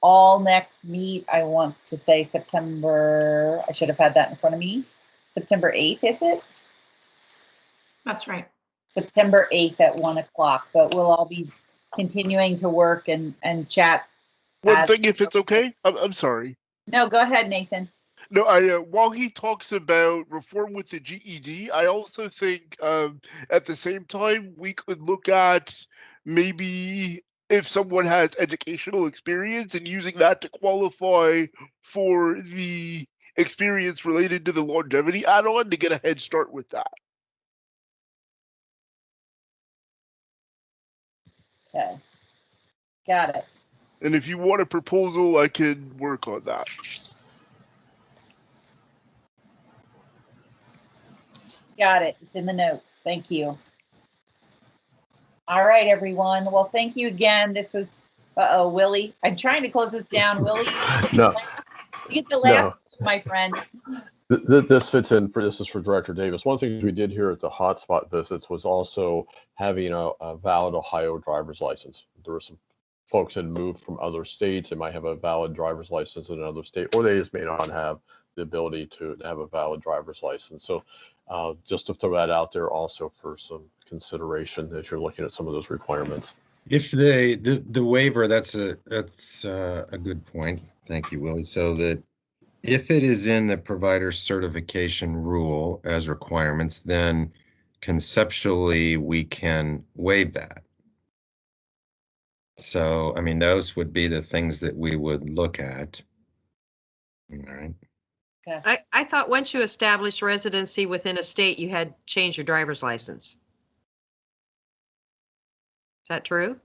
all next meet, I want to say September, I should have had that in front of me. September 8th, is it? That's right. September 8th at 1 o'clock, but we'll all be continuing to work and chat. One thing, if it's okay, I'm sorry. No, go ahead, Nathan. No, while he talks about reform with the GED, I also think at the same time we could look at maybe if someone has educational experience and using that to qualify for the experience related to the longevity add-on to get a head start with that. Okay, got it. And if you want a proposal, I can work on that. Got it. It's in the notes. Thank you. All right, everyone. Well, thank you again. This was Uh-oh, Willie. I'm trying to close this down. Willie, No, you get the last no. word, my friend. This fits in for this is for Director Davis. One thing we did here at the hotspot visits was also having a valid Ohio driver's license. There were some folks that moved from other states and might have a valid driver's license in another state, or they just may not have the ability to have a valid driver's license. So just to throw that out there also for some consideration as you're looking at some of those requirements. If the waiver, that's a good point. Thank you, Willie. So that if it is in the provider certification rule as requirements, then conceptually we can waive that. So, I mean, those would be the things that we would look at. All right. Okay. I thought once you established residency within a state, you had to change your driver's license. Is that true?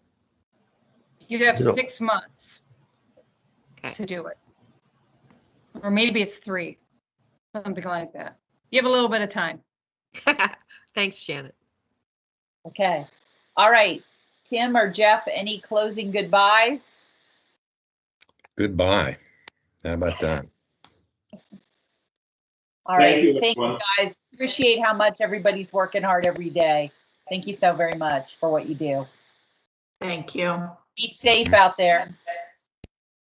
You have You know- 6 months to do it. Or maybe it's 3, something like that. You have a little bit of time. Thanks, Janet. Okay. All right. Kim or Jeff, any closing goodbyes? Goodbye. How about that? All right. Thank you, Thank you, everyone. guys. Appreciate how much everybody's working hard every day. Thank you so very much for what you do. Thank you. Be safe out there.